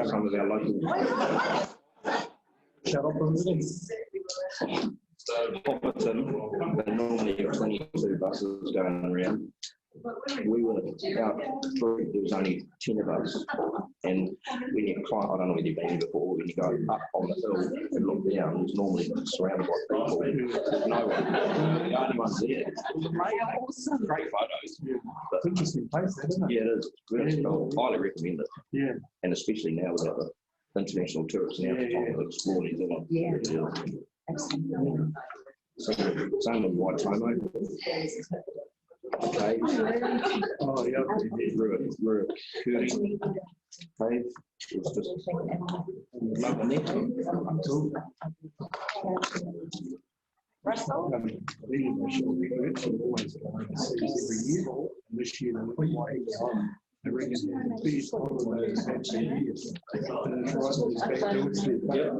some of our local Carterton, they normally have 22 buses going around. We were out through, there was only 10 of us, and when you climb, I don't know whether you've been here before, when you go up on the hill and look down, it's normally surrounded by people. There's no one. The only ones there. Great photos. But, Interesting place, isn't it? yeah, it is. Really cool. Highly recommend it. Yeah. And especially now with the international tourists now to explore New Zealand. Yeah. Yeah. Absolutely. Same with White Tomo. Cave. Oh, yeah. We're Curry Cave. It was just loving it. Russell? Every year, and this year they were quite on. They bring in the biggest holidays actually years. And it's right on his back doorstep. Yeah.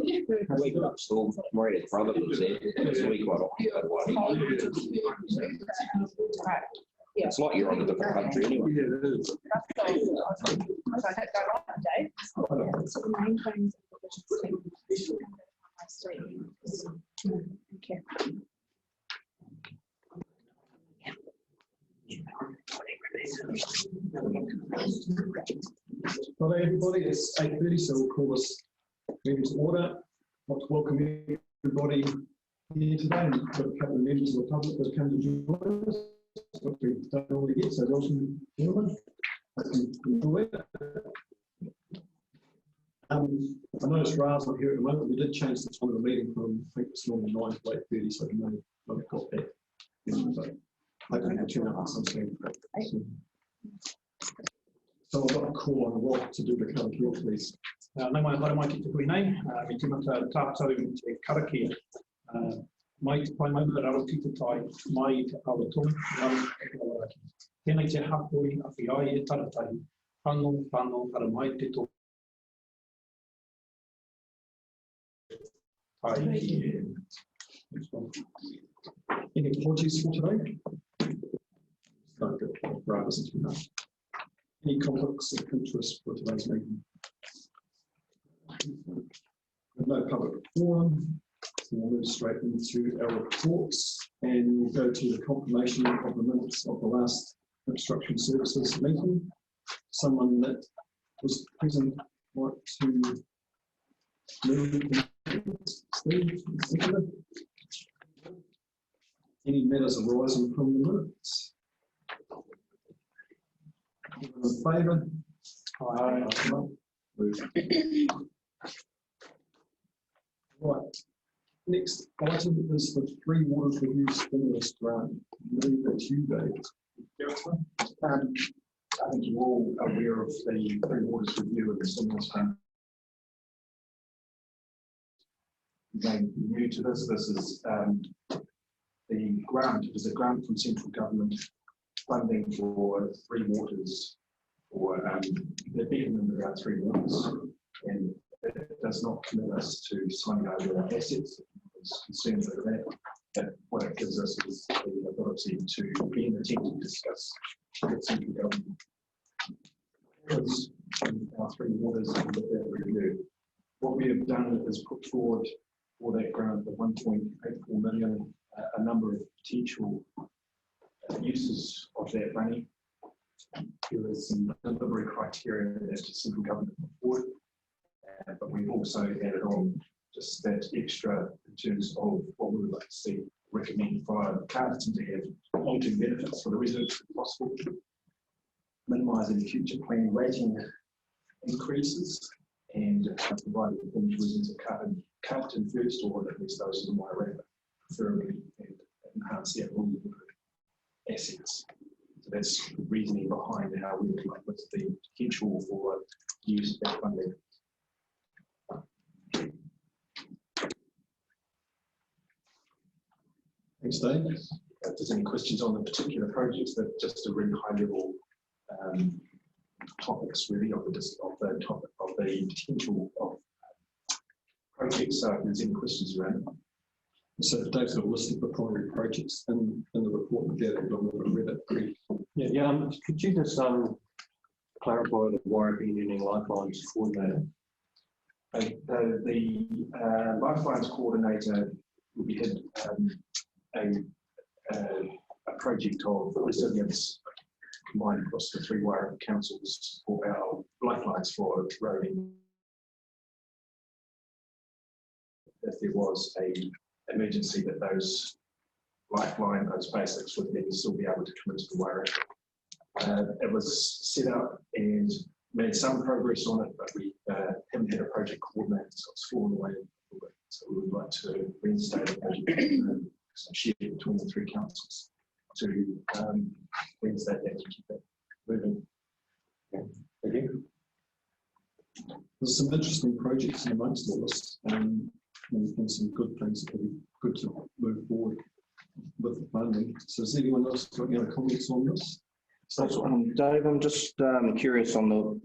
We got up storm. Maria's brother was there. So we quite often. Right. Yeah. It's like you're on a different country anyway. Yeah, it is. So the main things okay. Well, everybody, it's 8:30, so we'll call this meeting to order. I'd like to welcome everybody here today, and we've got a couple of members of the public that have come to join us, which we don't normally get, so welcome everyone. I noticed Ra's not here at the moment. We did change the time of the meeting from, I think it's normally 9 to 8:30, so we may not have got that. So I don't have to turn up at some stage. So I've got a call on Rob to do the karakia, please. Nā mai haere mai ki te koinei, me tīmata tātou te karakia. Mai te pai maua raro ki te tai, mai te awa tonu, raro ki te awaraki. Tēnei te hapoi a whiai e taratahi, whano para mai te tō. Any apologies for today? No, good. Right, listen to that. Any conflicts of interest for today's meeting? With no public forum, so we'll move straight into our reports and we'll go to the confirmation of the minutes of the last infrastructure services meeting. Someone that was present want to move. Steve, any matters arising from the minutes? In favour? Aye. Right. Next item is the Three Waters Review Stimulus Grant. Move that to you, Dave. I think you're all aware of the Three Waters Review of the Stimulus Grant. Again, new to this, this is the grant. It is a grant from central government funding for Three Waters, for the betterment of our Three Waters, and it does not commit us to signing over our assets. It's concerned with that. But what it gives us is the ability to be in the tent to discuss with central government our Three Waters and with that review. What we have done is put forward for that grant the 1.84 million, a number of potential uses of that money. There is some delivery criteria that the central government put forward, but we've also added on just that extra in terms of what we would like to see recommended via Carterton to have long-term benefits for the residents if possible, minimising future plan rating increases, and providing the residents of Carterton first, or at least those in the Wairarapa, preferably, and enhance their assets. So that's the reasoning behind how we would like with the potential for use of that funding. Thanks, Dave. If there's any questions on the particular projects, but just a really high level topics really of the topic of the potential of projects. So if there's any questions around it. So Dave's got a list of the primary projects in the report we gathered on the read it. Yeah. Could you just clarify the Warwick Union Lifelines coordinator. The Lifelines coordinator will be head a project of resilience combined across the 3 Warwick councils for our lifelines for roading. If there was a emergency, that those basics would then still be able to come into the Warwick. It was set up and made some progress on it, but we haven't had a project coordinator, so it's fallen away a little bit. So we would like to reinstate a project coordinator, share between the 3 councils to reinstate that and keep it moving. Thank you. There's some interesting projects in amongst all this, and some good things that would be good to move forward with the funding. So has anyone else got any other comments on this? So, Dave, I'm just curious on the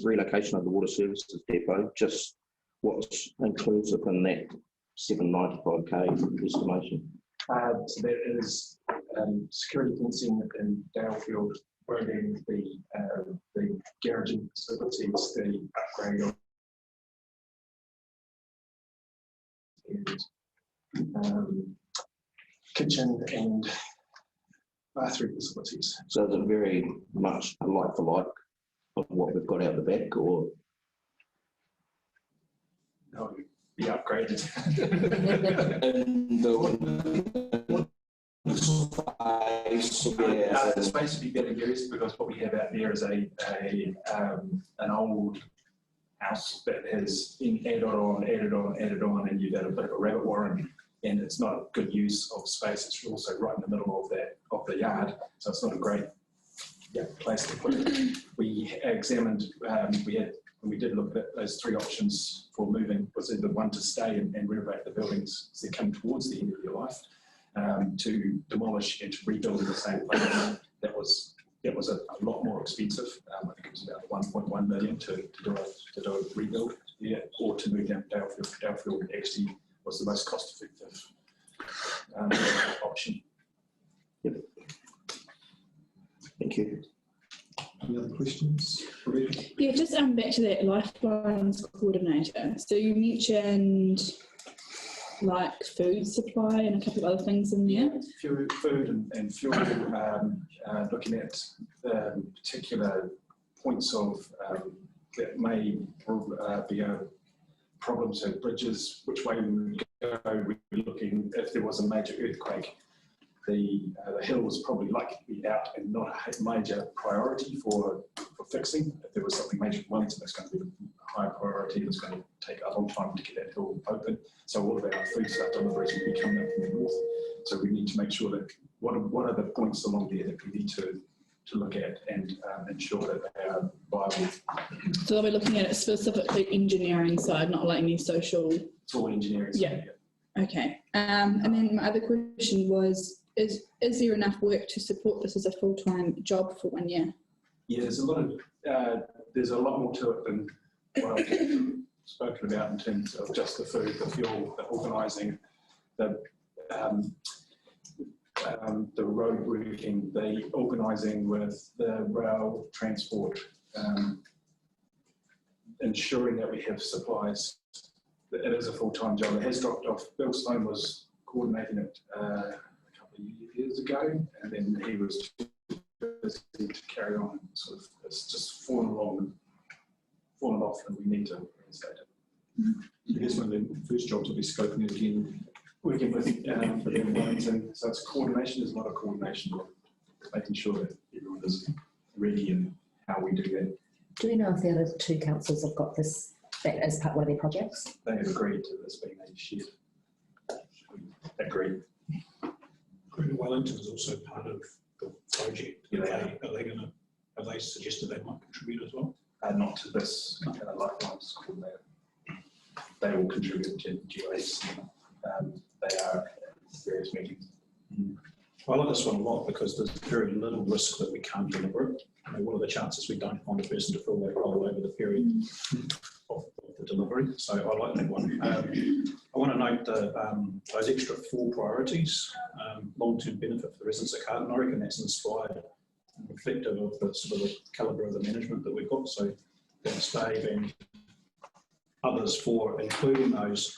relocation of the water services depot, just what's inclusive in that 795k estimation? So that is security fencing in Dalefield, roading, the garaging facilities, the upgrade of and kitchen and bathroom facilities. So is it very much a like for like of what we've got out the back, or? No, be upgraded. The space would be better used because what we have out there is an old house that has been added on, and you've got a bit of a rabbit warren, and it's not a good use of space. It's also right in the middle of the yard, so it's not a great place to put it. We examined, we did look at those 3 options for moving. Was either one to stay and renovate the buildings as they come towards the end of their life, to demolish and to rebuild in the same place. That was a lot more expensive. I think it was about 1.1 million to do a rebuild, or to move down to Dalefield. Dalefield actually was the most cost-effective option. Yep. Thank you. Any other questions? Rebecca? Yeah, just back to that Lifelines coordinator. So you mentioned like food supply and a couple of other things in there. Food and fuel, looking at particular points of that may be problems at bridges, which way we would go. We're looking, if there was a major earthquake, the hill was probably likely to be out and not a major priority for fixing. If there was something major for Wellington, that's going to be a high priority. It's going to take a long time to get that hill open. So all of our food stuff deliveries will be coming up from the north. So we need to make sure that what are the points along there that we need to look at and ensure that they are viable. So we're looking at it specifically engineering side, not like any social. It's all engineering. Yeah. Okay. And then my other question was, is there enough work to support this as a full-time job for 1 year? Yeah, there's a lot more to it than what I've spoken about in terms of just the food, the fuel, the organising, the road working, the organising with the rail transport, ensuring that we have supplies. It is a full-time job. It has dropped off. Bill Sloan was coordinating it a couple of years ago, and then he was too busy to carry on. Sort of, it's just fallen off, and we need to reinstate it. I guess one of the first jobs will be scoping it again. Working with Wellington, so it's coordination is not a coordination, making sure that everyone is ready and how we do that. Do we know if the other 2 councils have got this as part of one of their projects? They have agreed to this being a shared. Agreed. Greater Wellington is also part of the project. Yeah, Have they suggested they might contribute as well? Not to this Lifelines coordinator. They will contribute to GIS. They are at various meetings. I like this one a lot because there's very little risk that we can't deliver it. What are the chances we don't find a person to fill that role over the period of the delivery? So I like that one. I want to note those extra 4 priorities, long-term benefit for the residents of Carterton. I reckon that's inspired reflective of the sort of the calibre of the management that we've got. So thanks Dave and others for including those.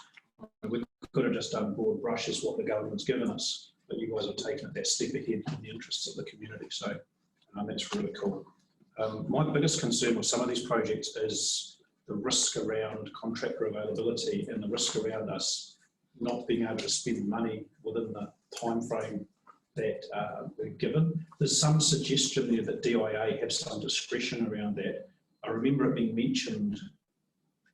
We could have just done broad brush as what the government's given us, but you guys have taken it that step ahead in the interests of the community. So that's really cool. My biggest concern with some of these projects is the risk around contractor availability and the risk around us not being able to spend money within the time frame that we're given. There's some suggestion there that DIA have some discretion around that. I remember it being mentioned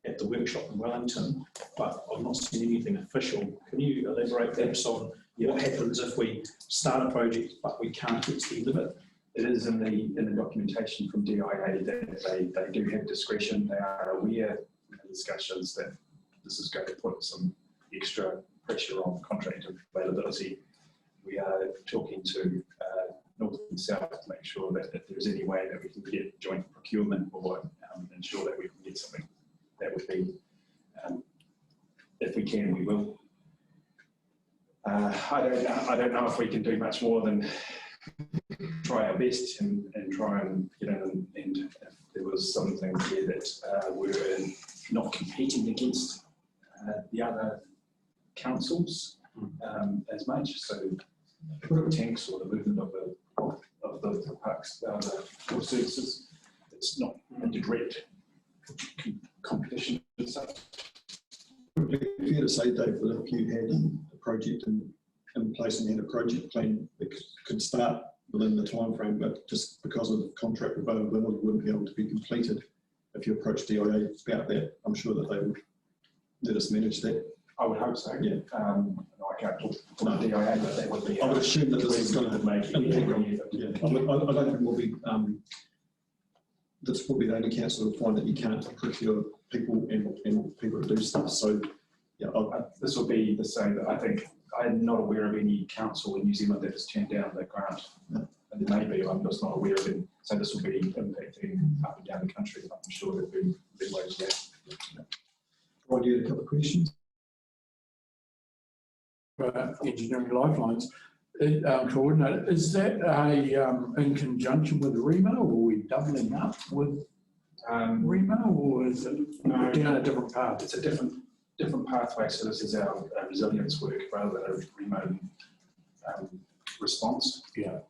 at the workshop in Wellington, but I've not seen anything official. Can you elaborate perhaps on what happens if we start a project but we can't get to the end of it? It is in the documentation from DIA that they do have discretion. They are aware in the discussions that this is going to put some extra pressure on contract availability. We are talking to North and South to make sure that if there's any way that we can get joint procurement or ensure that we can get something, that would be, if we can, we will. I don't know if we can do much more than try our best and try and get in, and if there was something here that we're not competing against the other councils as much, so the tanks or the movement of the parks, the water services, it's not a direct competition as such. Would it be fair to say, Dave, that if you had a project in place and you had a project plan that could start within the time frame, but just because of contract availability wouldn't be able to be completed, if you approach DIA about that, I'm sure that they would let us manage that. I would hope so. Yeah. I can't talk to the DIA, but that would be. I would assume that this is going to make it. Yeah. I don't think we'll be. This will be the only council to find that you can't procure people and people to do stuff. So, yeah, this will be the same. I think I'm not aware of any council in New Zealand that has turned down the grant. No. And there may be. I'm just not aware of it. So this will be impacting up and down the country. I'm sure there'll be big ways there. Rod, you had a couple of questions. Engineering Lifelines coordinator, is that in conjunction with REMA, or are we doubling up with REMA, or is it down a different path? It's a different pathway. So this is our resilience work rather than a remote response. Yeah,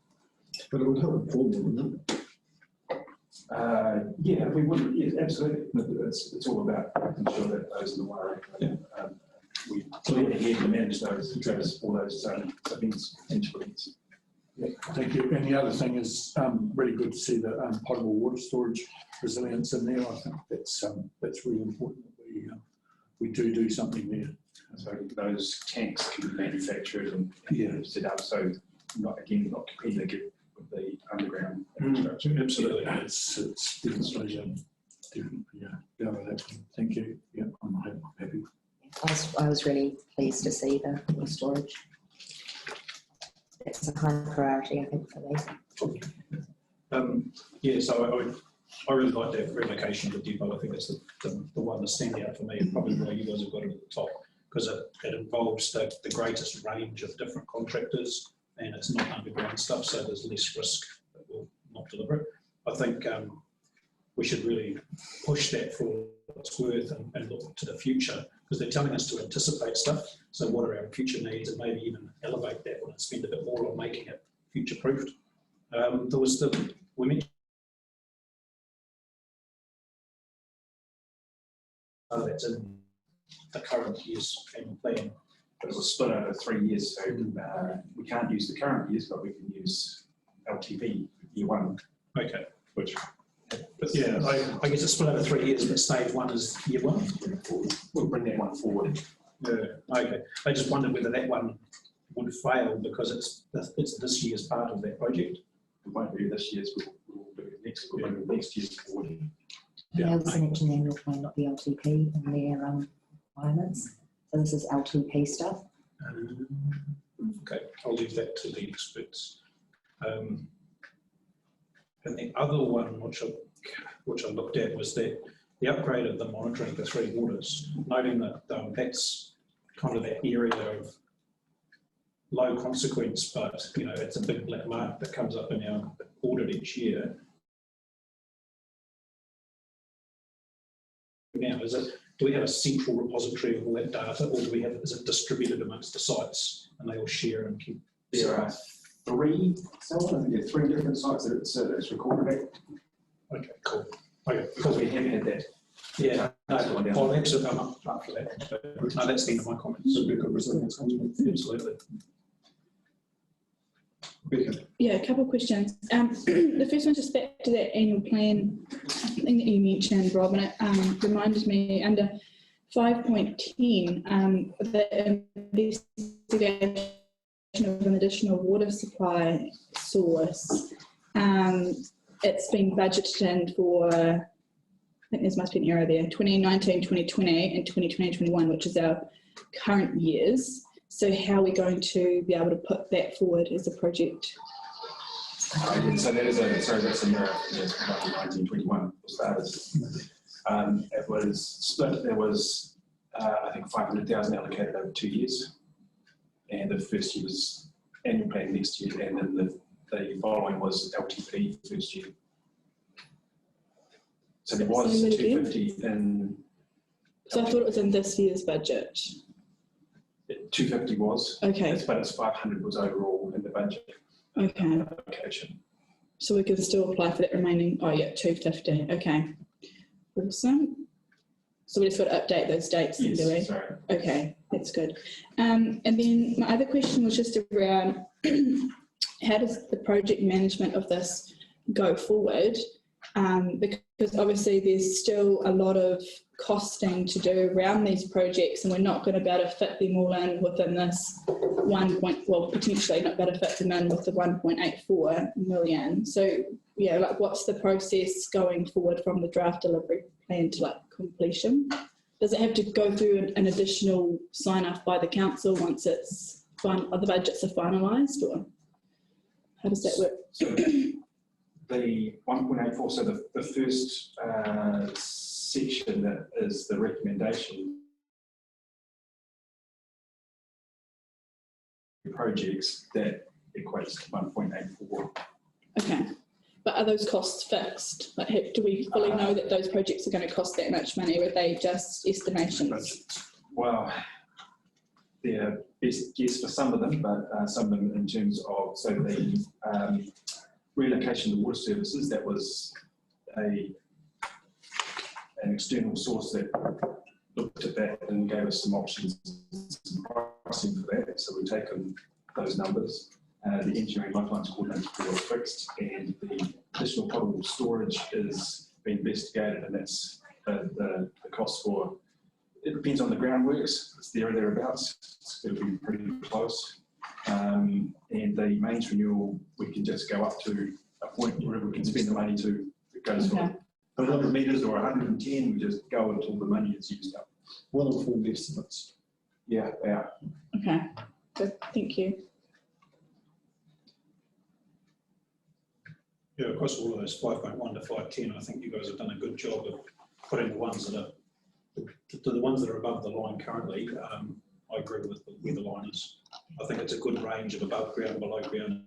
but it would help inform them, wouldn't it? Yeah, we would. Yes, absolutely. It's all about making sure that those in the wiring. Yeah. We plan ahead to manage those, all those events, potential events. Yeah, thank you. And the other thing is really good to see the potable water storage resilience in there. I think that's really important that we do something there. So those tanks can be manufactured and set up. So not competing with the underground infrastructure. Absolutely, it's definitely yeah. Thank you. Yeah, I'm happy. I was really pleased to see the storage. It's a high priority, I think, for me. Yeah, so I really like that relocation of the depot. I think that's the one that's standing out for me, and probably why you guys have got it at the top, because it involves the greatest range of different contractors, and it's not underground stuff, so there's less risk that we'll not deliver it. I think we should really push that for what it's worth and look to the future, because they're telling us to anticipate stuff. So what are our future needs, and maybe even elevate that one and spend a bit more on making it future-proofed. There was we mentioned that's in the current year's annual plan. But it was split over 3 years, so we can't use the current years, but we can use LTV year one. Okay. Which. But yeah, I guess it's split over 3 years, but stage one is year one. We'll bring that one forward. Yeah, okay. I just wondered whether that one would fail because it's this year's part of that project. It won't be this year's, we'll do it next, we'll bring next year's forward. Yeah, it's an annual plan, not the LTP, and their requirements. So this is LTP stuff. Okay, I'll leave that to the experts. And the other one which I looked at was the upgrade of the monitoring for 3 waters, noting that that's kind of that area of low consequence, but you know, it's a big black mark that comes up in our audit each year. Now, do we have a central repository of all that data, or is it distributed amongst the sites and they all share and keep? There are three different sites that it's recorded at. Okay, cool. Okay, Because we have had that. yeah, no, well, absolutely, I'm up for that. But, no, that's the end of my comments. Absolutely. Yeah, a couple of questions. The first one, just back to that annual plan thing that you mentioned, Rob, and it reminded me under 5.10, the investigation of an additional water supply source. It's been budgeted in for, I think there must be an error there, 2019, 2020 and 2020-21, which is our current years. So how are we going to be able to put that forward as a project? So that is that's a error. Yes, 1921 started. It was split. There was, I think, 500,000 allocated over 2 years, and the first year was annual plan next year, and then the following was LTP first year. So there was 250 in. So I thought it was in this year's budget. 250 was. Okay. But it's 500 was overall in the budget. Okay. Allocation. So we can still apply for that remaining, 250, okay. Awesome. So we just got to update those dates, Yes, do we? sorry. Okay, that's good. And then my other question was just around how does the project management of this go forward? Because obviously there's still a lot of costing to do around these projects, and we're not going to be able to fit them all in within this potentially not be able to fit them in with the 1.84 million. So yeah, like what's the process going forward from the draft delivery plan to like completion? Does it have to go through an additional sign off by the council once it's the budgets are finalised, or how does that work? So the 1.84, so the first section that is the recommendation projects, that equates to 1.84. Okay, but are those costs fixed? Like, do we fully know that those projects are going to cost that much money, or are they just estimations? Well, they're best guess for some of them, but some of them in terms of, so the relocation of water services, that was an external source that looked at that and gave us some options, some pricing for that. So we've taken those numbers. The engineering lifelines coordinator was fixed, and the additional potable storage is being investigated, and that's the cost for. It depends on the groundworks. It's there or thereabouts. It's going to be pretty close. And the mains renewal, we can just go up to a point where we can spend the money to. It goes for 100 metres or 110. We just go until the money is used up. Well-informed estimates. Yeah, yeah. Okay, good. Thank you. Yeah, across all of those 5.1 to 5.10, I think you guys have done a good job of putting the ones that are the ones that are above the line currently. I agree with where the line is. I think it's a good range of above ground, below ground.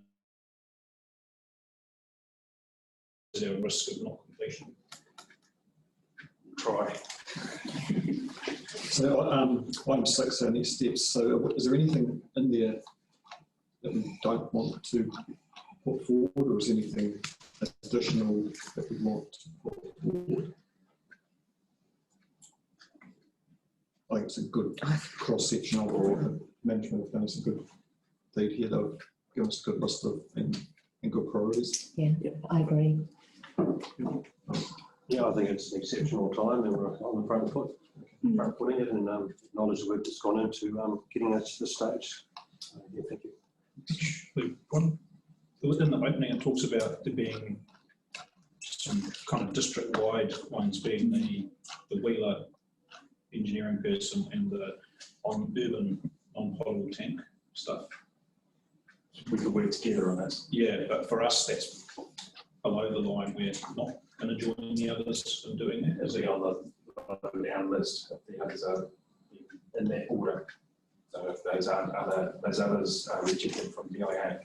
Is there a risk of not completion? Try. So item 6, our next steps. So is there anything in there that we don't want to put forward, or is anything additional that we want to put forward? I think it's a good cross-section overall. The management have done us a good lead here. They've given us a good list of and good priorities. Yeah, I agree. Yeah, I think it's an exceptional time, and we're on the front foot, front footing it, and acknowledge the work that's gone into getting us to this stage. Yeah, thank you. Within the opening, it talks about there being some kind of district-wide ones, being the Wheeler engineering person and the urban non-potable tank stuff. We could work together on that. Yeah, but for us, that's below the line. We're not going to join the others in doing that. As we on the down list, the others are in that order. So if those others are rejected from DIA.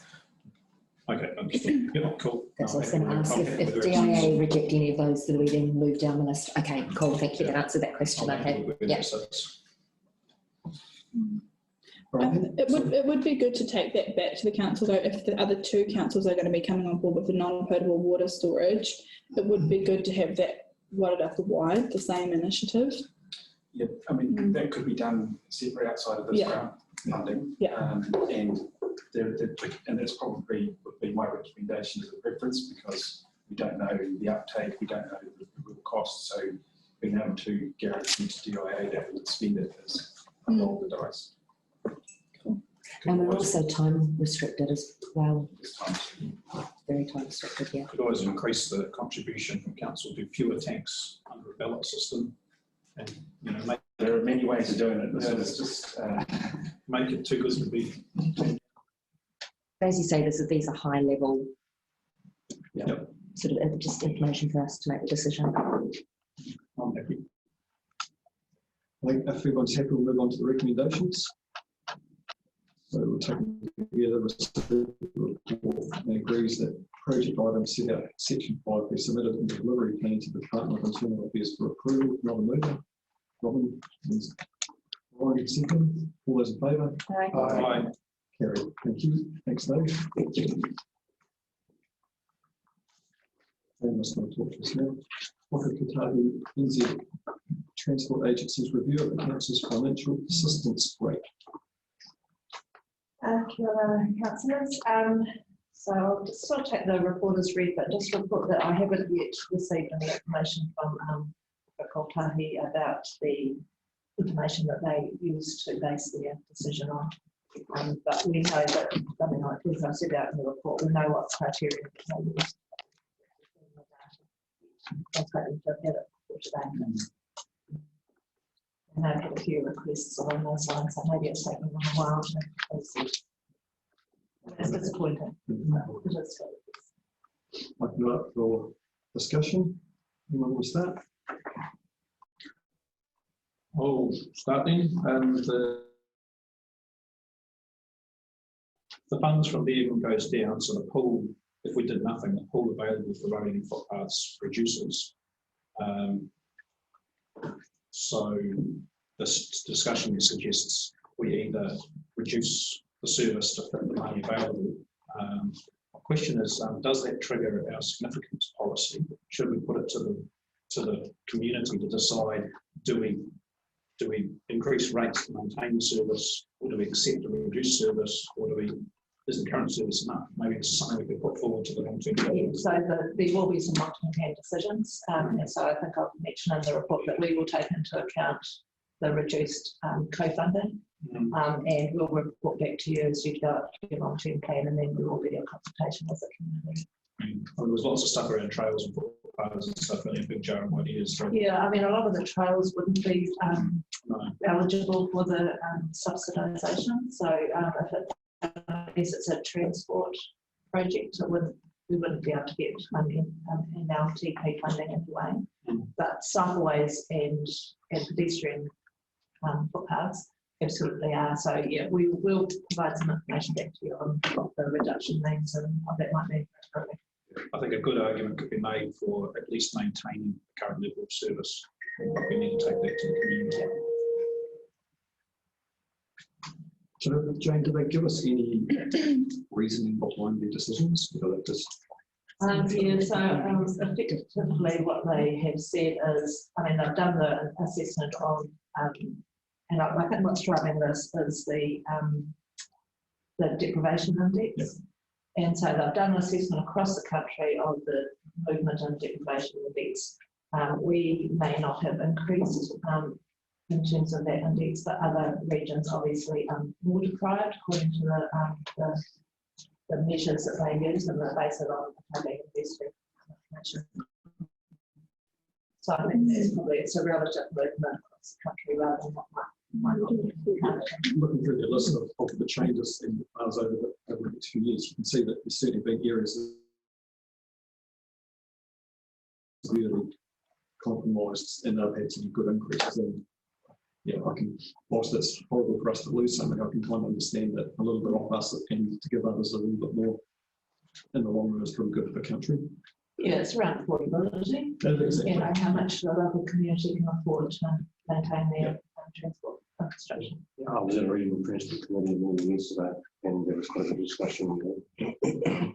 Okay, understood. Yep, cool. That's what I was going to ask. If DIA reject any of those, do we then move down the list? Okay, cool. Thank you. That answered that question I had. Yeah. It would be good to take that back to the council though. If the other two councils are going to be coming on board with the non-potable water storage, it would be good to have that wadded up wide, the same initiative. Yeah, I mean, that could be done separate outside of this grant funding. And that's probably would be my recommendation as a preference, because we don't know the uptake, we don't know the real cost. So being able to guarantee to DIA that we would spend it is a roll of the dice. Cool. And we're also time restricted as well. This time. Very time restricted, yeah. Could always increase the contribution from council to fewer tanks under a ballot system, and There are many ways of doing it. It's just make it too good to be. As you say, these are high level sort of just information for us to make the decision. I'm happy. I think if everyone's happy, we'll move on to the recommendations. So we'll take together and agrees that project items set out in section 5 be submitted in the delivery plan to the Department of Internal Affairs for approval. Not a mover. Robin is Ryan second. All those in favour? Aye. Carried. Thank you. Thanks, Dave. And let's not talk to us now. Carterton NZ Transport Agency's review of the council's financial assistance rate. Kia ora, councillors. So I'll just sort of take the report as read, but just report that I haven't yet received any information from Kotahi about the information that they use to base their decision on. But we know that, I mean, as I said out in the report, we know what criteria they use. I was hoping to have had it for today. And I've had a few requests along those lines, so maybe it's taking them a while to proceed. It's disappointing. It is. Open up for discussion. Anyone will start? Oh, starting and the funds from the even goes down, so the pool, if we did nothing, the pool available for roading and footpaths reduces. So this discussion suggests we either reduce the service to fit the money available. My question is, does that trigger our significance policy? Should we put it to the community to decide, do we increase rates to maintain the service, or do we accept a reduced service, or is the current service enough? Maybe it's something we could put forward to the long-term. Yeah, so there will be some long-term decisions, and so I think I've mentioned in the report that we will take into account the reduced co-funding, and we'll report back to you as you develop your long-term plan, and then there will be a consultation with the community. There was lots of stuff around trails and footpaths and stuff, really a big jar of ideas. So. Yeah, I mean, a lot of the trails wouldn't be eligible for the subsidisation. So if it's a transport project, we wouldn't be able to get money in our TP funding anyway. But cycleways and pedestrian footpaths absolutely are. So yeah, we will provide some information back to you on what the reduction means and what that might mean. I think a good argument could be made for at least maintaining the current level of service. We need to take that to the community. So, Jane, do they give us any reasoning behind their decisions? Yeah, so effectively what they have said is, I mean, they've done the assessment on, and I think what's driving this is the deprivation index. Yep. And so they've done an assessment across the country of the movement and deprivation index. We may not have increased in terms of that index, but other regions obviously more deprived according to the measures that they use, and they base it on public investment information. So I think it's a relative movement across the country rather than what might not be. Looking through the list of the changes in the files over the next few years, you can see that there's certainly been areas really compromised, and they've had some good increases in. yeah, I can, whilst it's horrible for us to lose something, I can kind of understand that a little bit off us and to give others a little bit more in the long run is pretty good for the country. Yeah, it's around affordability. Exactly. You know, how much the local community can afford to maintain their transport infrastructure. I was in a regional transport committee in the yesterday, and there was quite a discussion. You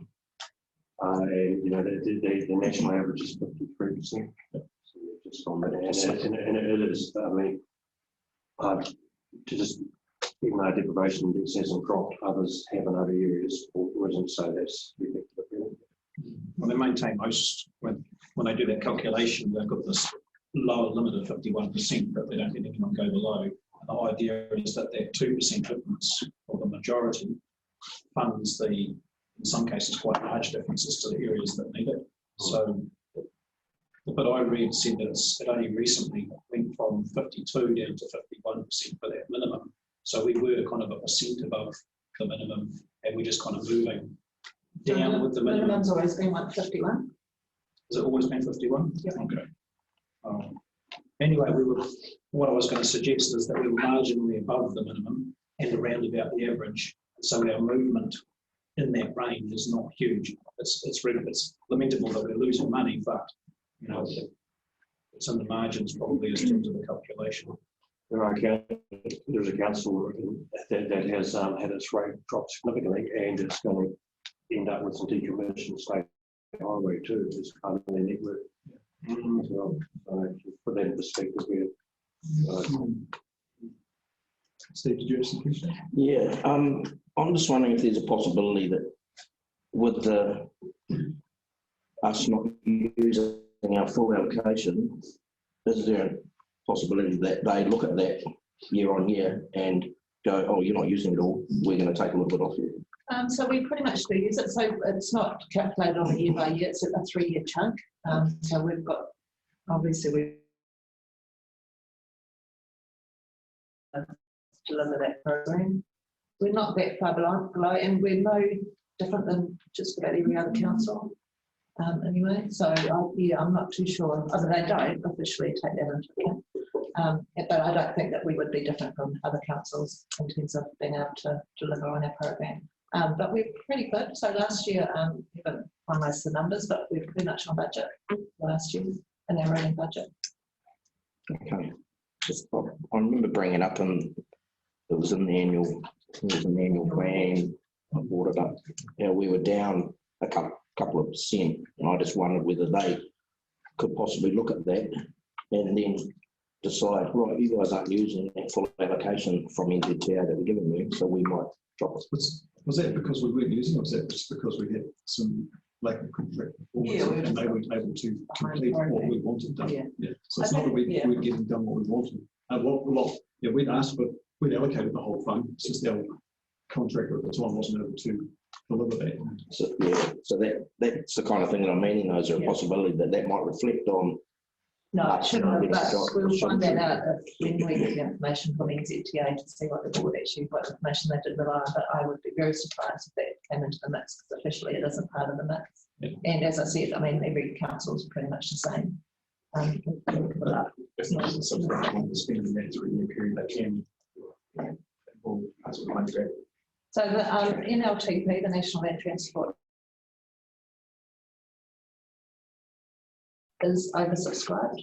know, the national average is 53%. So just on that, and it is. I mean, to just even though deprivation index hasn't dropped, others have in other areas risen, so that's reflected. Well, they maintain most, when they do that calculation, they've got this lower limit of 51% that they don't let anyone go below. And the idea is that 2% difference, or the majority, funds the, in some cases, quite large differences to the areas that need it. So, but I read said that it only recently went from 52 down to 51% for that minimum. So we were kind of 1% above the minimum, and we're just kind of moving down with the minimum. Minimum's always been 151. Has it always been 51? Yeah. Okay. Anyway, what I was going to suggest is that we were marginally above the minimum and around about the average. So our movement in that range is not huge. It's lamentable that we're losing money, but you know, it's in the margins probably as terms of the calculation. There's a council that has had its rate drop significantly, and it's going to end up with some decommissioned state highway too as part of their network as well. So to put that in perspective, Steve, did you have some questions? Yeah, I'm just wondering if there's a possibility that with us not using our full allocation, is there a possibility that they look at that year on year and go, oh, you're not using it all, we're going to take a little bit off you? So we pretty much do use it. So it's not calculated on a year by year, it's a 3-year chunk. So we've got, obviously we deliver that program. We're not that far below, and we're no different than just about every other council anyway. So yeah, I'm not too sure. I mean, they don't officially take that into account. But I don't think that we would be different from other councils in terms of being able to deliver on our program. But we're pretty good. So last year, we haven't finalised the numbers, but we're pretty much on budget last year in our running budget. Okay. Just, I remember bringing it up, and it was in the annual plan. I brought it up. You know, we were down a couple of percent, and I just wondered whether they could possibly look at that and then decide, right, you guys aren't using that full allocation from NZTA that we're giving you, so we might drop it. Was that because we weren't using it, or was that just because we had some lack of contract performance and they weren't able to complete what we wanted done? Yeah. So it's not that we weren't getting done what we wanted. We'd asked for, we'd allocated the whole fund, it's just our contractor at the time wasn't able to deliver that. So, yeah, so that's the kind of thing that I'm meaning, though, is there a possibility that might reflect on. No, it shouldn't, but we'll find that out when we get the information from NZTA to see what the board actually, what information they did rely on. But I would be very surprised if that came into the mix, because officially it isn't part of the mix. Yeah. And as I said, I mean, every council is pretty much the same. It's not something that can spend in that 3-year period that can. So the NLTP, the National Land Transport, is oversubscribed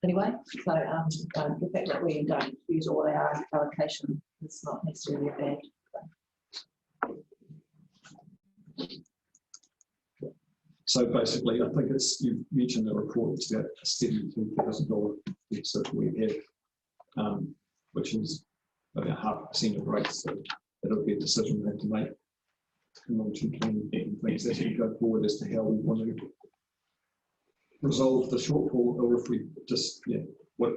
anyway. So the fact that we don't use all our allocation is not necessarily a bad thing. So basically, I think you mentioned the report, it's about a $72,000 deficit we have, which is about 0.5% of rates. So that'll be a decision we have to make in order to plan things as we go forward as to how we want to resolve the shortfall, or if we just,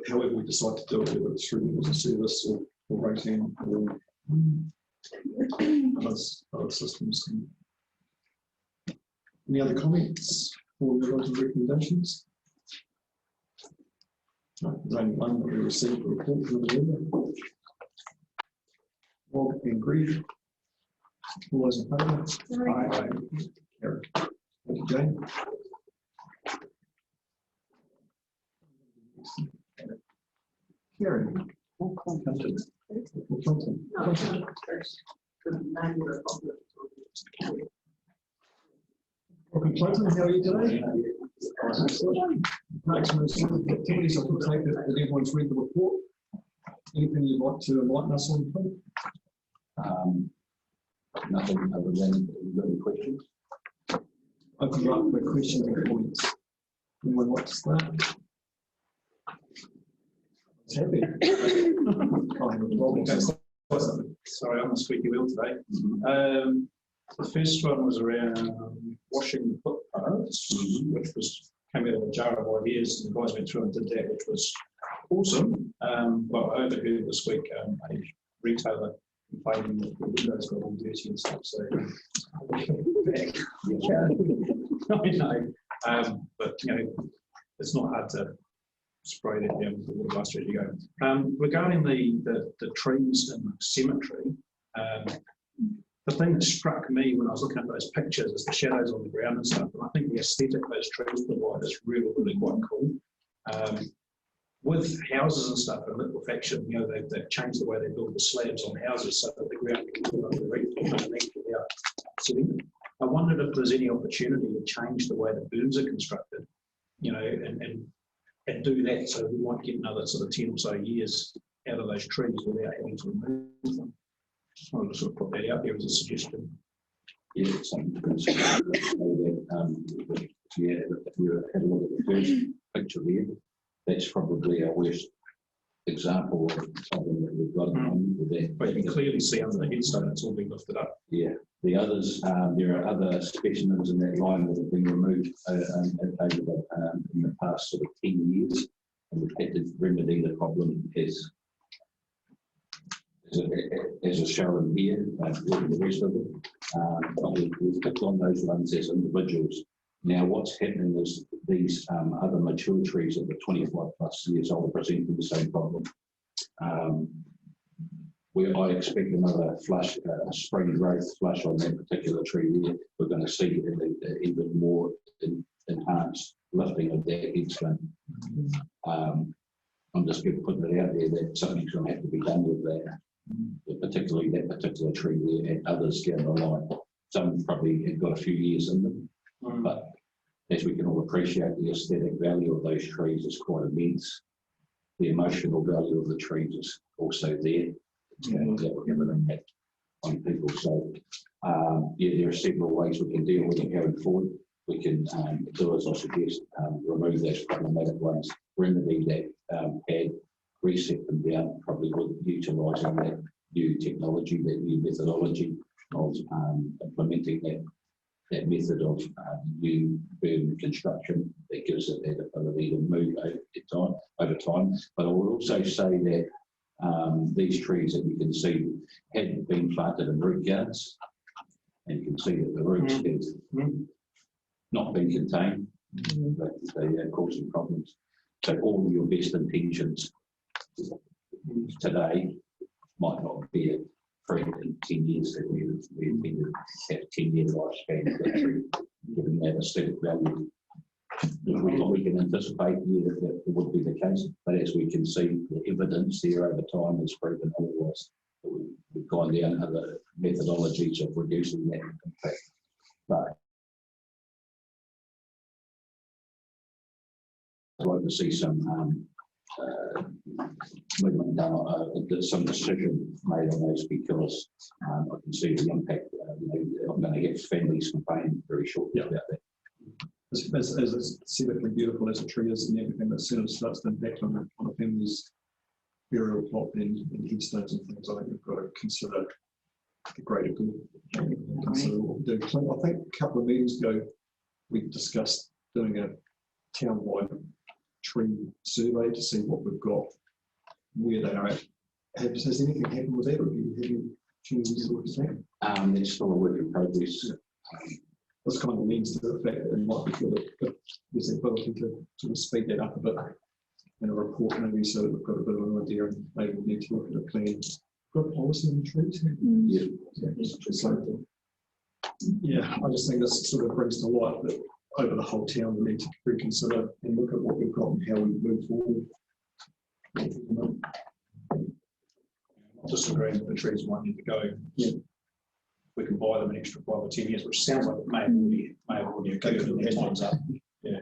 however we decide to do it, whether it's through the service or rating or other systems. Any other comments or recommendations? No, there's only one that we received a report from the member. Rob and Grief. All those in favour? Aye. Carried. Thank you, Jane. Karen, Carterton. Welcome, Clayton. How are you today? Maximum activities, I can take that everyone's read the report. Anything you'd like to enlighten us on, please? Nothing other than any questions. Open you up for questions and comments. Anyone like to start? It's happy. Sorry, I'm a squeaky wheel today. The first one was around washing the footpaths, which came out of a jar of ideas, and the guys went through and did that, which was awesome. But I overheard this week a retailer complaining that the windows got all dirty and stuff. So I know, but it's not hard to spray that down with the water blast as you go. Regarding the trees in the cemetery, the thing that struck me when I was looking at those pictures is the shadows on the ground and stuff. And I think the aesthetic those trees provide is really, really quite cool. With houses and stuff and liquefaction, they've changed the way they build the slabs on houses so that the ground can keep underneath without sitting. I wondered if there's any opportunity to change the way the berms are constructed, and do that so we might get another sort of 10 or so years out of those trees without having to remove them. Just wanted to sort of put that out there as a suggestion. Yeah, it's something to consider. If you had a look at the first picture there, that's probably our worst example of something that we've got with that. But you can clearly see under the headstone it's all been lifted up. Yeah, the others, there are other specimens in that line that have been removed over in the past sort of 10 years, and we've had to remedy the problem as is shown here, with the rest of it. But we've picked on those ones as individuals. Now, what's happening is these other mature trees that are 25 plus years old presenting the same problem. I expect another flush, spring growth flush on that particular tree there. We're going to see even more enhanced lifting of that headstone. I'm just going to put it out there that something's going to have to be done with that, particularly that particular tree there and others down the line. Some probably have got a few years in them, but as we can all appreciate, the aesthetic value of those trees is quite immense. The emotional value of the trees is also there. That will have an impact on people. So, there are several ways we can deal with it going forward. We can do as I suggest, remove those problematic ones, remedy that pad, reset them down, probably with utilising that new technology, that new methodology of implementing that method of new berm construction that gives it that ability to move over time. But I will also say that these trees that you can see had been planted in root yards, and you can see that the roots have not been contained, but they are causing problems. So all your best intentions today might not be it for 10 years that we intended to have 10-year lifespan of that tree, given that aesthetic value. We can anticipate that it would be the case, but as we can see, the evidence there over time has proven otherwise. We've gone down other methodologies of reducing that impact. But I'd like to see some movement done, some decision made on those, because I can see the impact. I'm going to get families complaining very shortly about that. As aesthetically beautiful as a tree is and everything, that soon as starts to impact on a family's burial plot and headstones and things, I think we've got to consider the greater good. Consider what we do. So I think a couple of meetings ago, we discussed doing a town-wide tree survey to see what we've got, where they are at. Has anything happened with that, or have you chooses to look at that? It's still a work in progress. This kind of leans to the fact that it might be good if there's the ability to sort of speed that up a bit in a report, maybe, so that we've got a bit of an idea, and maybe we need to look at a plan. Got policy on trees? Yeah. Yeah, I just think this sort of brings to light that over the whole town we need to reconsider and look at what we've got and how we move forward. disagreeing that the trees might need to go. Yeah. We can buy them an extra 5 or 10 years, which sounds like it may have already occurred and their time's up. Yeah.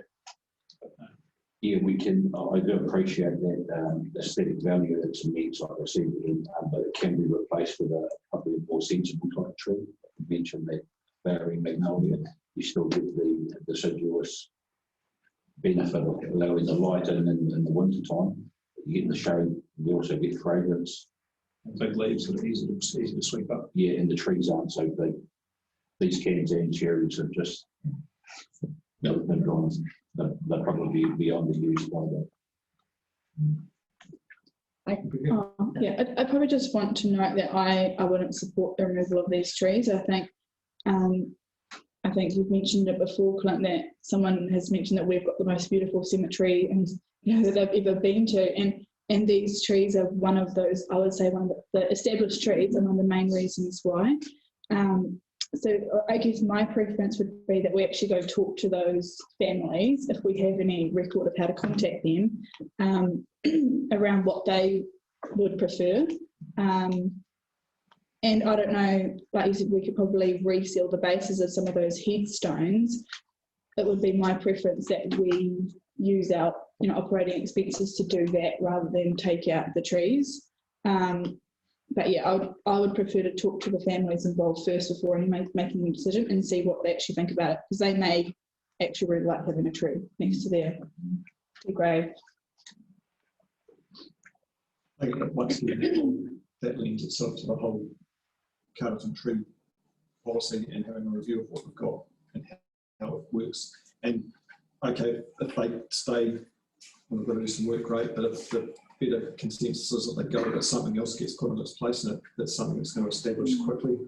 Yeah, we can, I do appreciate that aesthetic value that's immense, like I said, but it can be replaced with a probably more sensible type tree. You mentioned that flowering magnolia, you still get the deciduous benefit of allowing the light in the winter time. You get the shade, you also get fragrance. And big leaves that are easy to sweep up. Yeah, and the trees aren't so big. These cans and cherries are just, they'll probably be beyond the use by that. I probably just want to note that I wouldn't support the removal of these trees. I think you've mentioned it before, Clint, that someone has mentioned that we've got the most beautiful cemetery and that they've ever been to, and these trees are one of those, I would say, one of the established trees and one of the main reasons why. So I guess my preference would be that we actually go talk to those families, if we have any record of how to contact them, around what they would prefer. And I don't know, like you said, we could probably reseal the bases of some of those headstones. It would be my preference that we use our operating expenses to do that rather than take out the trees. But yeah, I would prefer to talk to the families involved first before making a decision and see what they actually think about it, because they may actually really like having a tree next to their grave. I think that once again, that lends itself to the whole Carterton tree policy and having a review of what we've got and how it works. And okay, if they stay, we've got to do some work, great, but if the better consensus is that they go, that something else gets put in its place, and that's something that's going to establish quickly,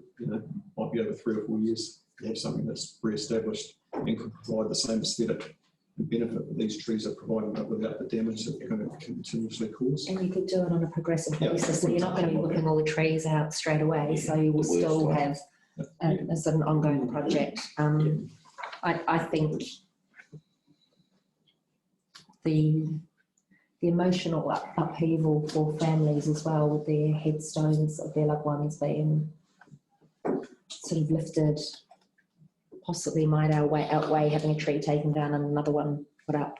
might be over 3 or 4 years, you have something that's re-established and can provide the same aesthetic and benefit that these trees are providing, but without the damage that they're going to continuously cause. And you could do it on a progressive basis, so you're not going to be whipping all the trees out straight away, so you will still have a sort of an ongoing project. I think the emotional upheaval for families as well, with their headstones of their loved ones being sort of lifted, possibly might outweigh having a tree taken down and another one put up.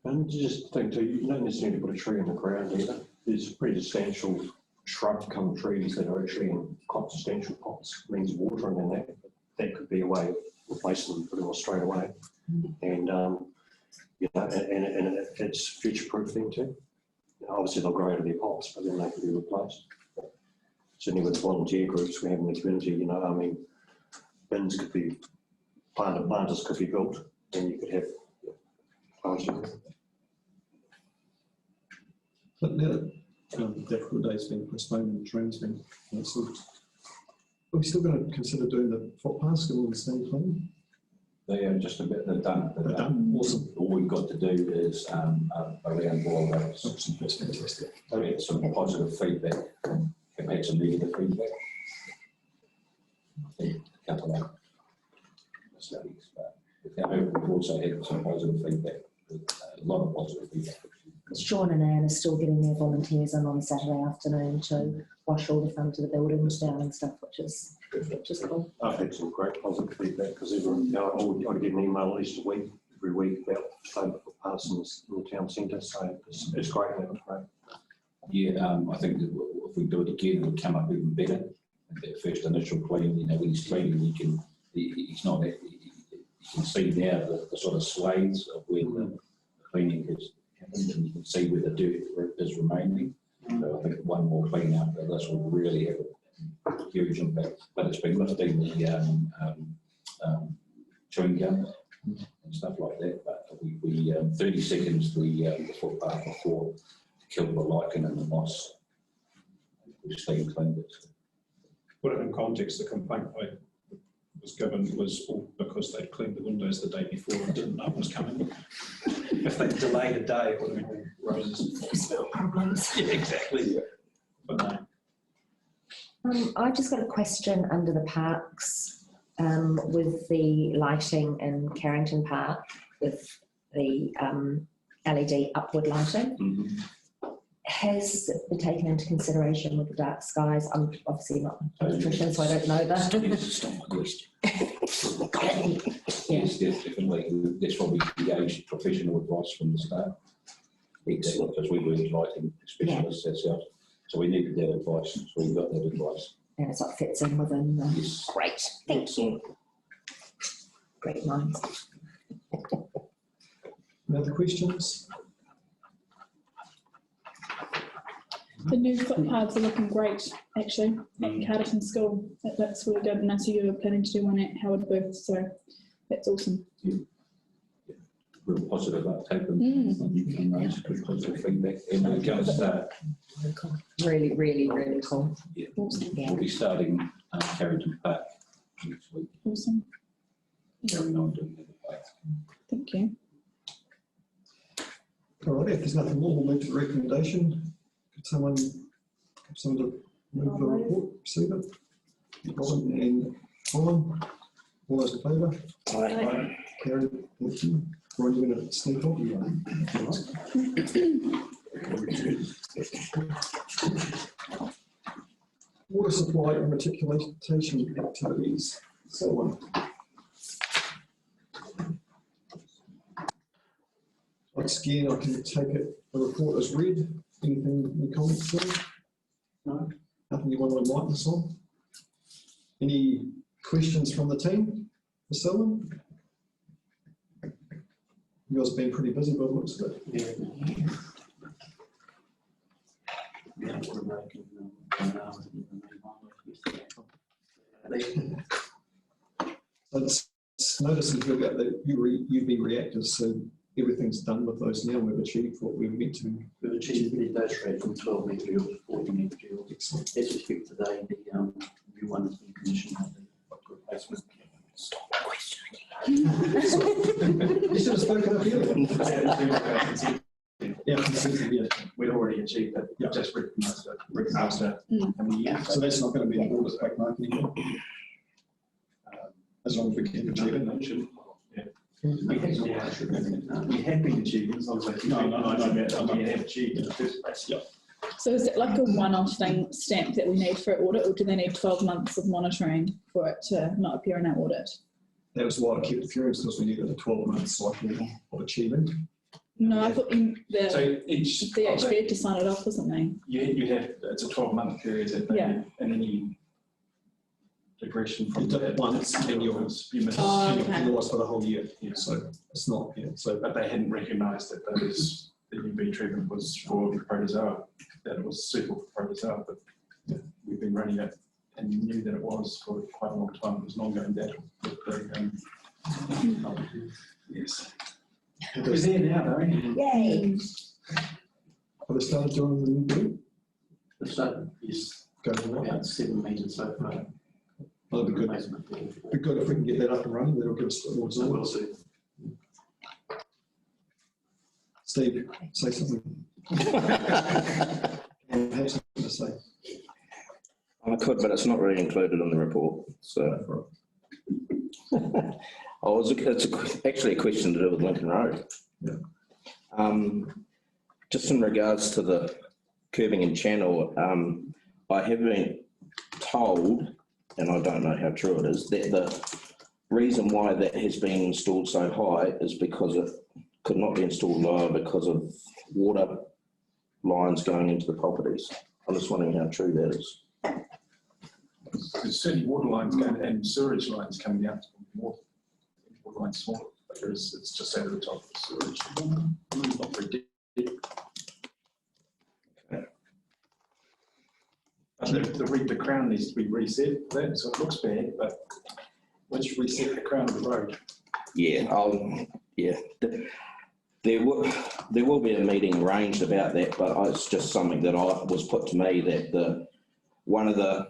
And just think too, you don't necessarily put a tree in the ground either. There's pretty substantial shrub come trees that are actually in quite substantial pots, means watering in that. That could be a way of replacing them, putting them straight away. And and it's future-proof thing too. Obviously they'll grow out of their pots, but then they can be replaced. Certainly with volunteer groups we have in the community, bins could be, planters could be built, and you could have planting. But now that the day's been postponed and the train's been cancelled, are we still going to consider doing the footpaths still in the same plan? They are just about, they're done. They're done. Awesome. All we've got to do is around boil roads. That's fantastic. I've had some positive feedback, have had some negative feedback. I think a couple of studies, but we've also had some positive feedback, a lot of positive feedback. Sean and Anne are still getting their volunteers in on Saturday afternoon to wash all the front of the buildings down and stuff, which is cool. I've had some great positive feedback because everyone, I get an email at least a week, every week about footpaths in the town centre, so it's great. That was great. Yeah, I think that if we do it again, it'll come up even better. That first initial clean, when he's cleaning, you can see now the sort of swathes of where the cleaning has happened, and you can see where the dirt is remaining. So I think one more clean up, this will really have a huge impact. But it's been lifting the chewing gum and stuff like that. But we 30 seconds the footpath before to kill the lichen and the moss. We've steam cleaned it. Put it in context, the complaint I was given was all because they'd cleaned the windows the day before and didn't know it was coming. If they'd delayed a day, it would have been all roses. Smell problems. Yeah, exactly. Yeah. But no. I've just got a question under the parks with the lighting in Carrington Park with the LED upward lighting. has been taken into consideration with the dark skies? I'm obviously not a electrician, so I don't know that. Yes, definitely. That's why we engaged professional advice from the start. Excellent. Because we weren't lighting specialists ourselves. So we needed that advice, so we got that advice. And it's what fits in within the... Yes. Great, thank you. Great minds. Any other questions? The new footpaths are looking great, actually, at Carterton School. That's really good, and I see you were planning to do one at Howard Booth, so that's awesome. Real positive uptake and positive feedback. And we're going to start. Really, really, really cool. Yeah. Awesome. We'll be starting Carrington Park next week. Awesome. Carrying on doing that. Thank you. All right, if there's nothing more, we'll move to the recommendation. Could someone to move the report, receive it? Robin and Colin, all those in favour? Aye. Karen, thank you. Ron, you're going to sneak off? Water supply and reticulation activities. So, once again, I can take it, the report as read. Anything in comments there? No? Nothing you want to enlighten us on? Any questions from the team for Selwyn? You guys have been pretty busy by the looks of it. So noticing here that you've been reactive, so everything's done with those now. We've achieved what we've meant to. We've achieved the dose rate from 12 megajoule to 40 megajoules. Excellent. As we speak today, the new one has been commissioned at the replacement. Stop questioning. You should have spoken up here. Yeah, We'd already achieved that, Yeah. just recognised that. So that's not going to be an audit back mark anymore. As long as we keep achieving it. We have been achieving, as long as we have achieved in the first place. Yeah. So is it like a one-off thing stamp that we need for an audit, or do they need 12 months of monitoring for it to not appear in our audit? That was why I kept it furious, because we needed a 12-month cycle of achieving. No, I thought So each. they actually had to sign it off or something. You have, it's a 12-month period, and any digression from You did it once, and you missed for the whole year. Yeah. So it's not, But they hadn't recognised that those, the UV treatment was for protozoa, that it was suitable for protozoa, but we've been running it and knew that it was for quite a long time. It was an ongoing battle with the, yes. We're there now, though. Yay! Have they started doing the new group? Yes, Going well. about 7 metres so far. That'll be good. Be good if we can get that up and running. That'll give us a little So more. we'll see. Steve, say something. Have something to say. I could, but it's not really included in the report. So, it's actually a question to do with Lincoln Road. Yeah. Just in regards to the curbing and channel, I have been told, and I don't know how true it is, that the reason why that has been installed so high is because it could not be installed lower because of water lines going into the properties. I'm just wondering how true that is. There's certainly water lines going and sewage lines coming out. Water lines small, but it's just over the top of the sewage. Not very deep. The crown needs to be reset for that, so it looks bad, but once you reset the crown of the road. Yeah, there will be a meeting arranged about that, but it's just something that was put to me that one of the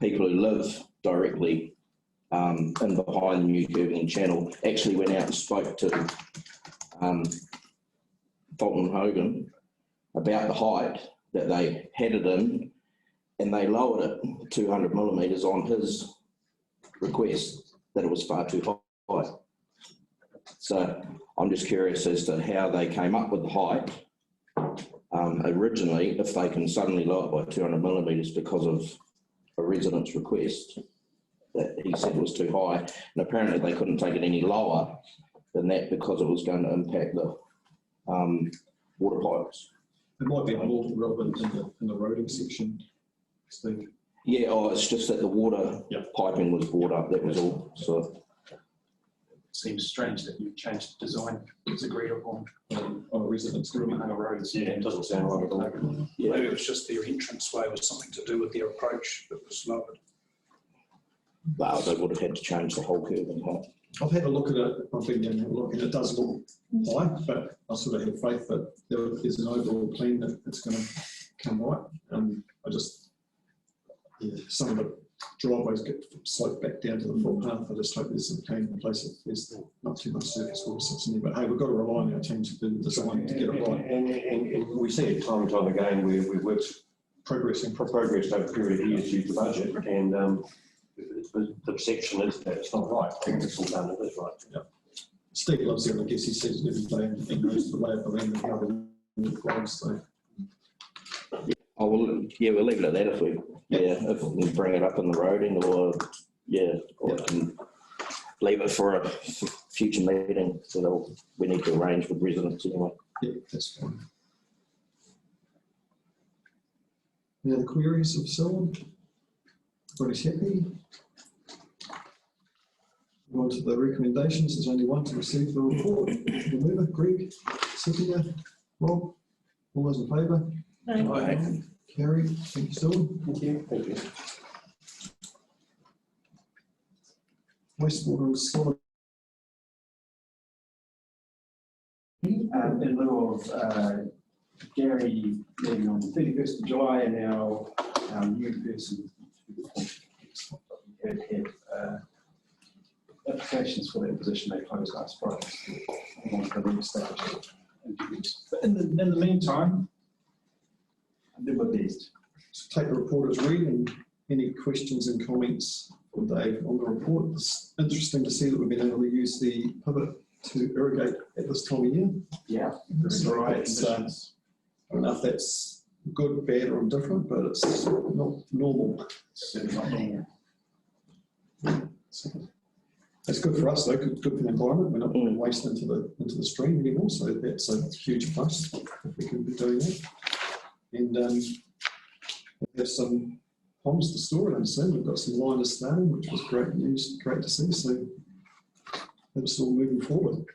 people who live directly in behind the new curbing channel actually went out and spoke to Fulton Hogan about the height that they had it in, and they lowered it 200 millimetres on his request, that it was far too high. So I'm just curious as to how they came up with the height Originally, if they can suddenly lower it by 200 millimetres because of a resident's request, that he said was too high, and apparently they couldn't take it any lower than that because it was going to impact the water pipes. It might be more relevant in the roading section, Steve. Yeah, it's just that the water piping was brought up, that was all. So Seems strange that you've changed the design that's agreed upon On a residence on group. the roads. Yeah, it doesn't sound right at all. Maybe it was just their entranceway was something to do with their approach that was lowered. they would have had to change the whole curve and height. I've had a look at it, I've been down and look, and it does look high, but I sort of have faith that there is an overall plan that it's going to come right. Some of the driveways get sloped back down to the footpath. I just hope there's some plan in place if there's not too much surface water sits in there. But hey, we've got to rely on our team to do the design to get it right. And we see it time and time again where we've worked Progressing. over a period of years due to budget, and the perception is that it's not right. I think it's all done, it is right. Steve loves it, I guess he sees it every day and he knows the lay of the land and how the land grows. So We'll leave it at that if we bring it up in the roading, or can leave it for a future meeting. So we need to arrange with residents anyway. yeah, that's fine. Any other queries of Selwyn? Everybody's happy? Go on to the recommendations. There's only one to receive the report. The mover, Greg, seconder, Rob, all those in favour? Aye. Carried. Thank you, Selwyn. Thank you. Thank you. Wastewater and solid. In lieu of Gary leaving on the 31st of July and our new person had applications for that position they closed last Friday. I want to re-establish interviews. But in the meantime, I did my best. Take the report as read, and any questions and comments for Dave on the report. It's interesting to see that we've been able to use the pivot to irrigate at this time of year. Yeah, That's right. I don't know if that's good, bad, or indifferent, but it's not normal. certainly not normal. So it's good for us, though. Good for the environment. We're not putting waste into the stream anymore, so that's a huge plus if we can be doing that. And we have some ponds to store it in soon. We've got some liners starting, which was great news, great to see. So that's all moving forward.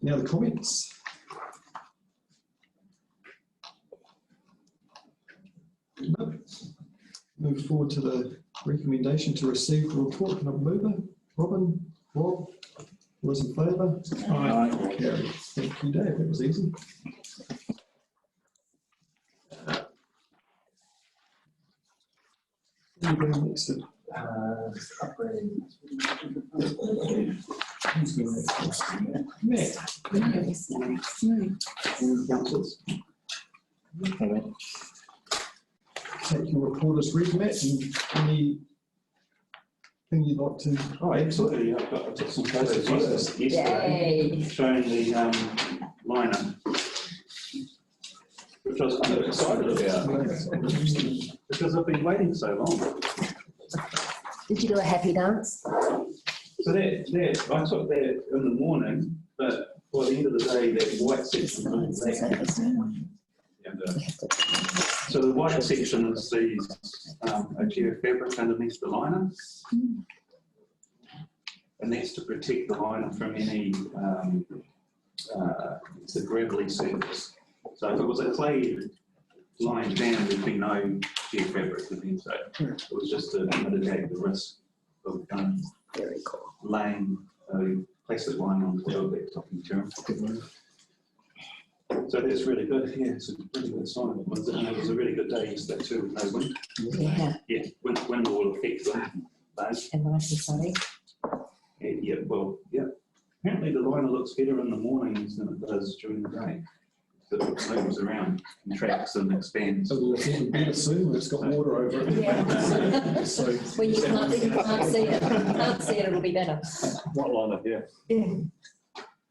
Any other comments? No. Move forward to the recommendation to receive the report. Can I move it? Robin, Rob, all those in favour? Aye. Carried. Thank you, Dave. That was easy. Next to who's going to Matt. Take your report as read, Matt, and anything you'd like to? Oh, absolutely. I've got some photos yesterday showing the liner, which I was kind of excited about because I've been waiting so long. Did you do a happy dance? So that I took that in the morning, but by the end of the day, that white section was so the white section is these a geofabric underneath the liner, and that's to protect the liner from any it's a gravelly surface. So if it was a clay lying down, there'd be no geofabric within, so it was just to mitigate the risk of Very cool. laying a plastic line on the old backtopping material. So that's really good. Yeah, it's a really good sign. It was a really good day yesterday too, with no wind. Yeah, Yeah, wind will affect them. But, and nice and sunny. yeah, well, yeah. Apparently the liner looks better in the mornings than it does during the day. So it moves around, contracts and expands. So it'll look even better soon when it's got water over it. Yeah. So When you can't see it, it'll be better. What line up here? Yeah.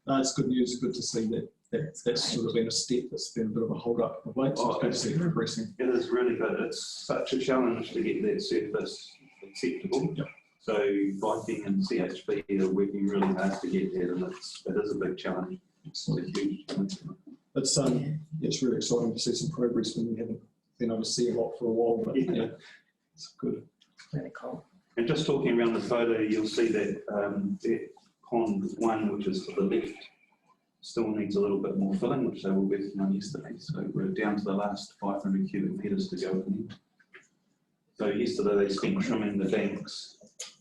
no, it's good news. Good to see that that's sort of been a step that's been a bit of a hold up of late, so it's good to see it progressing. It is really good. It's such a challenge to get that surface acceptable. Yep. So Viking and CHP are working really hard to get there, and it is a big challenge. It's a huge challenge. It's really exciting to see some progress when we haven't been able to see a lot for a while, but yeah, it's good. Really cool. And just talking around the photo, you'll see that that pond 1, which is to the left, still needs a little bit more filling, which they were working on yesterday. So we're down to the last 500 cubic metres to go in there. So yesterday they spent trimming the banks,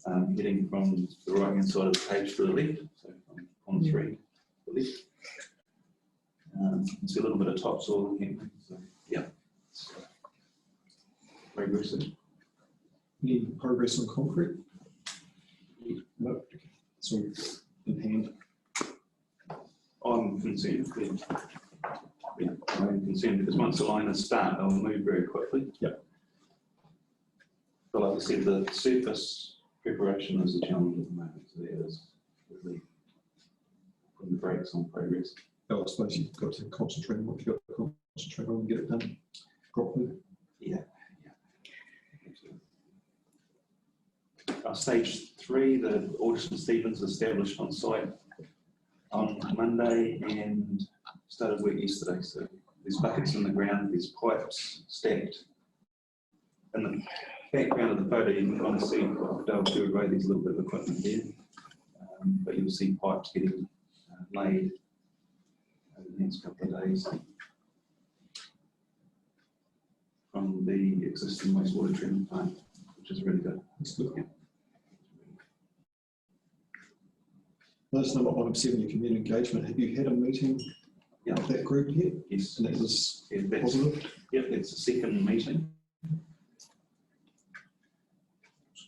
heading from the right hand side of the page to the left, so from pond 3 to the left. You can see a little bit of topsoil in here. So yeah, it's progressive. Any progress on concrete? No. So in hand. I'm concerned. Yeah, I'm concerned because once the liners start, they'll move very quickly. Yep. But like I said, the surface preparation is a challenge at the moment. So there is really putting the brakes on progress. Oh, I suppose you've got to concentrate on what you've got to concentrate on and get it done properly. Yeah. Stage 3, the Alderson Stevens established on site on Monday and started work yesterday. So there's buckets in the ground, there's pipes stacked. In the background of the photo, you can kind of see Dale Turay, there's a little bit of equipment there, but you'll see pipes getting laid over the next couple of days from the existing wastewater treatment plant, which is really good. That's good. Yeah. That's number 1 of 7, your community engagement. Have you had a meeting with that group yet? Yes. And that was that's, positive? Yep, it's the second meeting.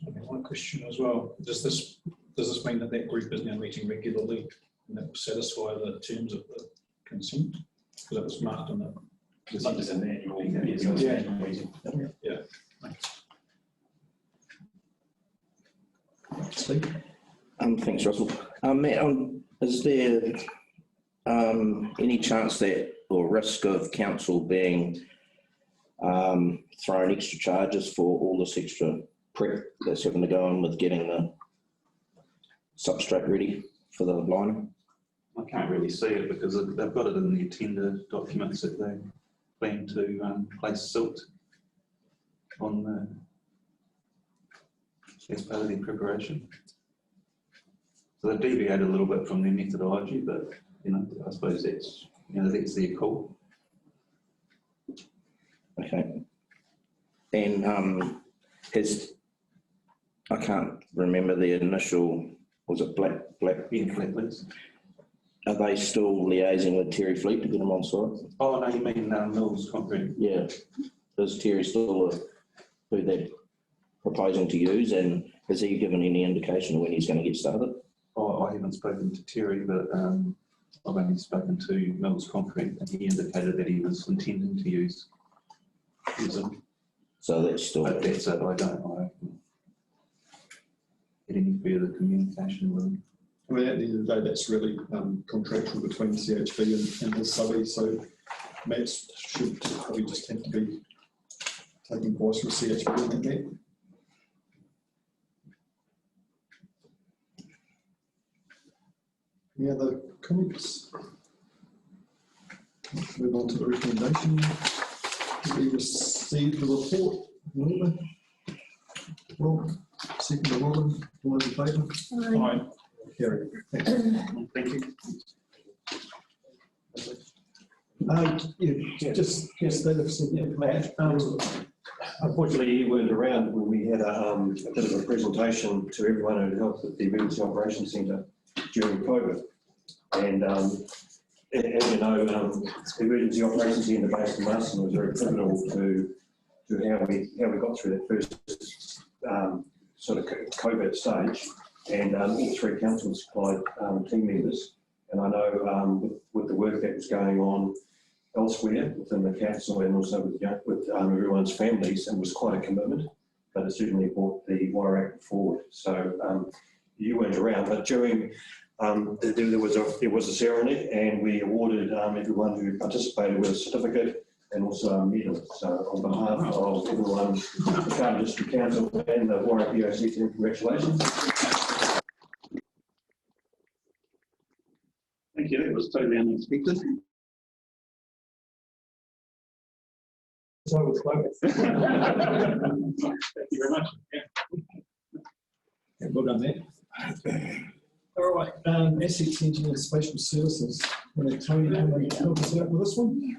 One question as well. Does this mean that group is now meeting regularly and that will satisfy the terms of the consent? Because it was marked on that. It's an annual meeting. Yeah. Steve? Thanks, Russell. Matt, is there any chance that, or risk of council being throwing extra charges for all this extra prep that's having to go on with getting the substrate ready for the liner? I can't really see it because they've got it in their tender documents that they plan to place silt on as part of their preparation. So they deviate a little bit from their methodology, but I suppose that's that's their call. Okay. And I can't remember the initial, was it Black? Yeah, Flatley's. Are they still liaising with Terry Fleet to get them on site? Oh no, you mean Mills Concrete? Yeah. Is Terry still who they're proposing to use, and has he given any indication of when he's going to get started? Oh, I haven't spoken to Terry, but I've only spoken to Mills Concrete, and he indicated that he was intending to use them. So that's still. But that's it. I don't get any further communication with him. I mean, at the end of the day, that's really contractual between CHP and his subby, so Matt should probably just have to be taking voice from CHP on that, Matt. Any other comments? Move on to the recommendation. We received the report. Rob, second to Robin, all those in favour? Aye. Carry. Thanks. Thank you. Just David, yeah, Matt, unfortunately you weren't around when we had a bit of a presentation to everyone who helped at the Emergency Operations Centre during COVID. And as you know, the Emergency Operations Centre based in Marston was very pivotal to how we got through that first sort of COVID stage. And all 3 councils supplied team members. And I know with the work that was going on elsewhere within the council and also with everyone's families, it was quite a commitment, but it certainly brought the Water Act forward. So you weren't around, but during there was a ceremony, and we awarded everyone who participated with a certificate and also a medal. So on behalf of everyone, the Carterton District Council and the Warwick POC team, congratulations. Thank you, that was totally unexpected. So it's close. Thank you very much. Yeah, well done there. All right, Assets Engineering Spatial Services. I'm going to Tony come and help us out with this one.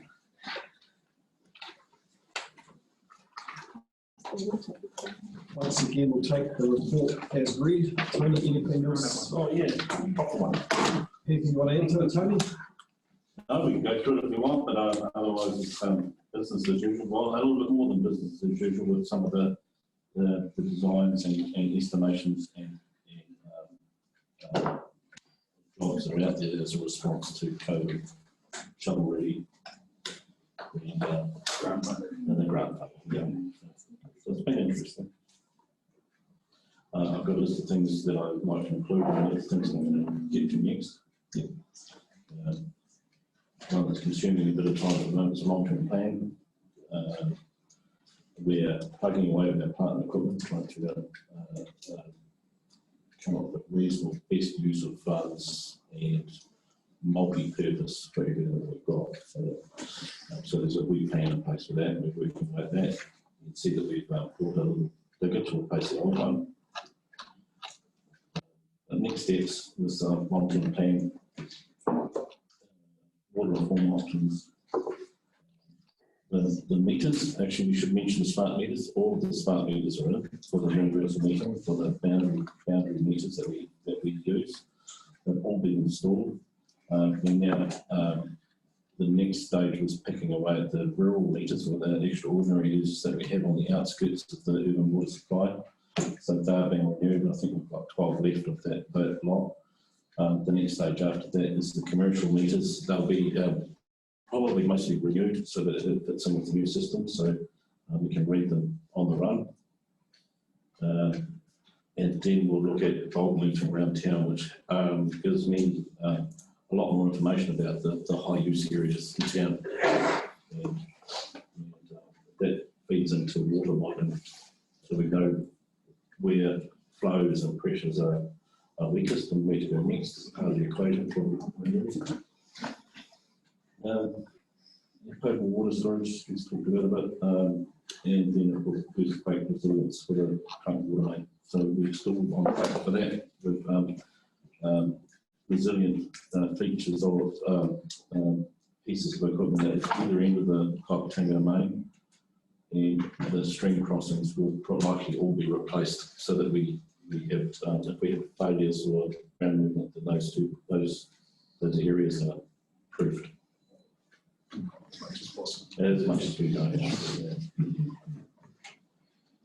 Once again, we'll take the report as read. Tony, anything else? Oh, yeah, proper one. Anything you want to add to it, Tony? No, we can go through it if you want, but otherwise it's business as usual. Well, a little bit more than business as usual with some of the designs and estimations and jobs that are out there as a response to COVID, shovel ready, and the grant funding. Yeah. So it's been interesting. I've got a list of things that I might include and other things I'm going to get to next. Yeah. One that's consuming a bit of time at the moment is a long-term plan. We're plugging away with our plant and equipment, trying to come up with reasonable best use of funds and multi-purpose for everything that we've got. So there's a wee plan in place for that, and we're working like that. You can see that we've brought a little bigger to replace the old one. The next steps is long-term plan, water reform options. The meters, actually we should mention the smart meters. All of the smart meters are in for the universal meter, for the boundary meters that we use. They've all been installed. And now the next stage was picking away at the rural meters, or the extraordinary users that we have on the outskirts of the urban water supply. So they're being renewed, and I think we've got 12 left of that lot. The next stage after that is the commercial meters. They'll be probably mostly renewed so that it fits in with the new system, so we can read them on the run. And then we'll look at bulk metering around town, which gives me a lot more information about the high use areas in town. And that feeds into water modelling, so we know where flows and pressures are weakest and where to go next as part of the equation for renewable. Potable water storage is talked about a bit, and then of course boost quake resilience for the current water main. So we're still on track for that with resilient features or pieces of equipment at either end of the Carterton main, and the stream crossings will likely all be replaced so that we have if we have failures or ground movement, then those areas are proofed. As much as possible. As much as we can. Yeah.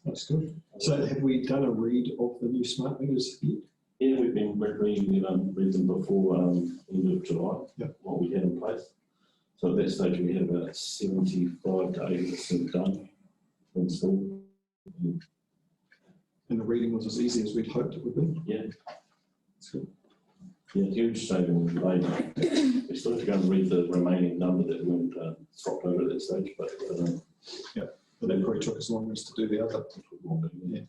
That's good. So have we done a read of the new smart meters yet? Yeah, we've been reading them before end of July, yep. What we had in place. So at that stage we had about 75 to 80% done installed. And the reading was as easy as we'd hoped it would be? Yeah. That's good. Yeah, huge saving in labour. We still have to go and read the remaining number that went swapped over at that stage, but but that probably took as long as to do the other. Yeah,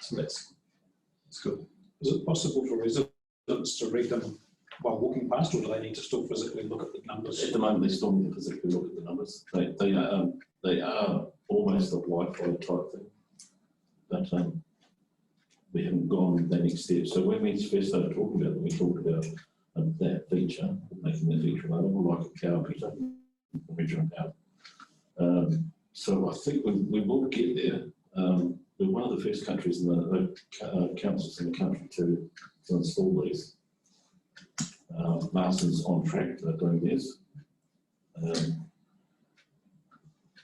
so that's good. Is it possible for residents to read them while walking past, or do they need to still physically look at the numbers? At the moment, they still need to physically look at the numbers. They are almost a Wi-Fi type thing, but we haven't gone that next step. So when we first started talking about them, we talked about that feature, making that feature available, like a power meter, measuring power. So I think we will get there. We're one of the first countries in the councils in the country to install these. Marston's on track to doing this.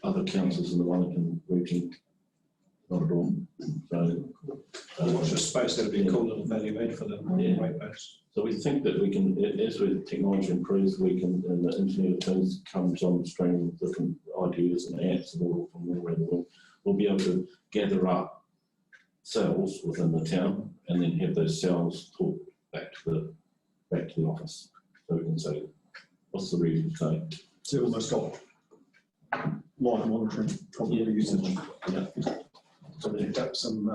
Other councils in the Wellington region, not at all. So, watch the space, that'll be a cool little value add for them. Yeah. Right base. So we think that we can, as the technology improves, we can, and the Internet of Things comes on stream with different ideas and apps and all from all around the world, we'll be able to gather up cells within the town and then have those cells talk back to back to the office. So we can say, what's the reason today? So you've almost got live monitoring probably usage. Yeah. So they picked up some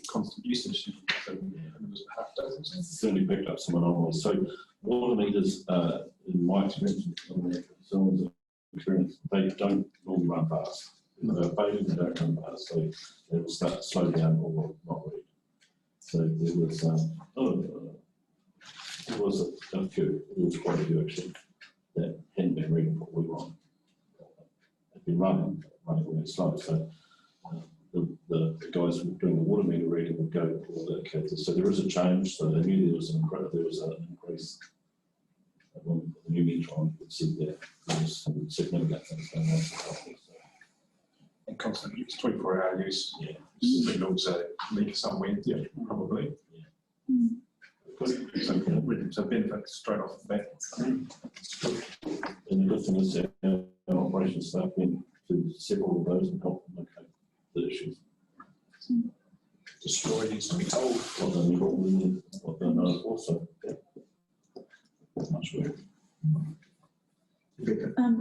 constant usage. So it was half a dozen. Certainly picked up some anomalies. So water meters, in my experience, someone's experience, they don't normally run fast. They're fading, they don't run fast. So they will start to slow down or not read. So there was a few, there was quite a few actually, that hadn't been reading what we were on. They've been running really slow. So the guys doing the water meter reading would go to all the kids. So there is a change. So they knew there was an increase. When the new meter on, would see that there was some significant things going on. And constant use, 24-hour use. Yeah. Signals leak somewhere. Yeah, probably. Yeah. So benefit straight off the bat. And the good thing is that our operations staff went to several of those and helped them locate the issues. The story needs to be told. What they need, what they know also. Yeah. Much work.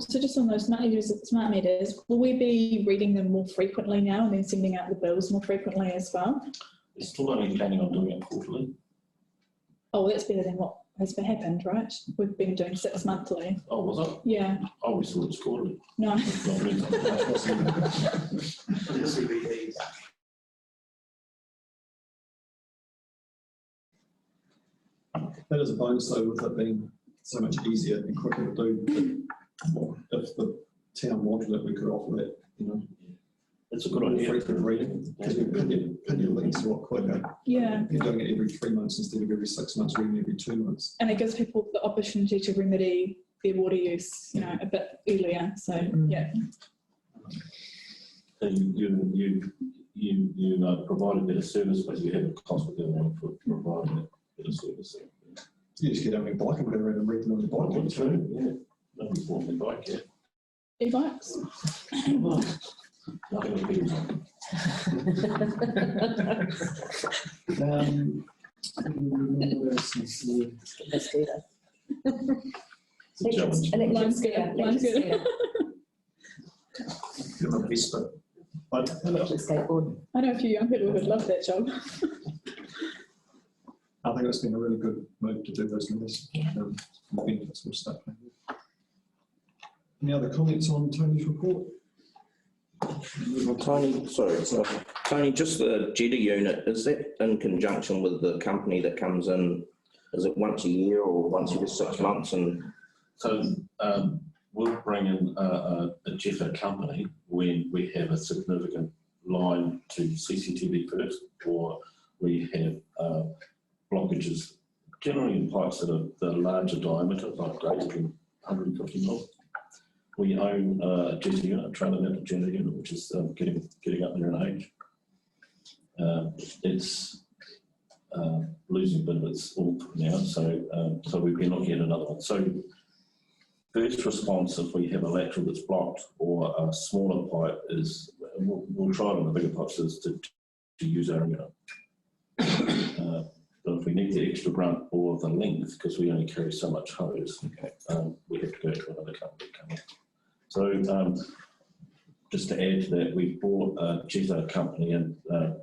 So just on those smart meters, will we be reading them more frequently now and then sending out the bills more frequently as well? We're still only planning on doing it quarterly. Oh, that's better than what has happened, right? We've been doing 6 monthly. Oh, was it? Yeah. Oh, we thought it's quarterly. No. That is a bonus though, with it being so much easier and quicker to do. If the town wanted it, we could offer that, It's a good idea. frequent reading, because you pin your links a lot quicker. Yeah. You're doing it every 3 months instead of every 6 months, reading every 2 months. And it gives people the opportunity to remedy their water use, a bit earlier. So, yeah. And you provide a better service, but you have a cost with them for providing that better service. You just get out on your bike and go around and read them on your bike. That's true, yeah. Nobody's bought their bike yet. E-bikes. Nothing will be done. Let's do that. It's a challenge. Mine's good. Mine's good. You're a Vespa. Electric skateboard. I know a few young people who would love that job. I think it's been a really good move to do those meters. Yeah. Benefits will start. Any other comments on Tony's report? Tony, just the jetter unit, is that in conjunction with the company that comes in? Is it once a year or once every 6 months? And So we'll bring in a jetter company when we have a significant line to CCTV first, or we have blockages, generally in pipes that are the larger diameter, like greater than 150 mil. We own a jetter unit, a trailer mounted jetter unit, which is getting up there in age. It's losing a bit of its oomph now, so we've been looking at another one. So first response, if we have a lateral that's blocked or a smaller pipe, is we'll try it on the bigger pipes is to use our unit. But if we need the extra grunt or the length, because we only carry so much hose, we have to go to another company. So just to add to that, we bought a jetter company in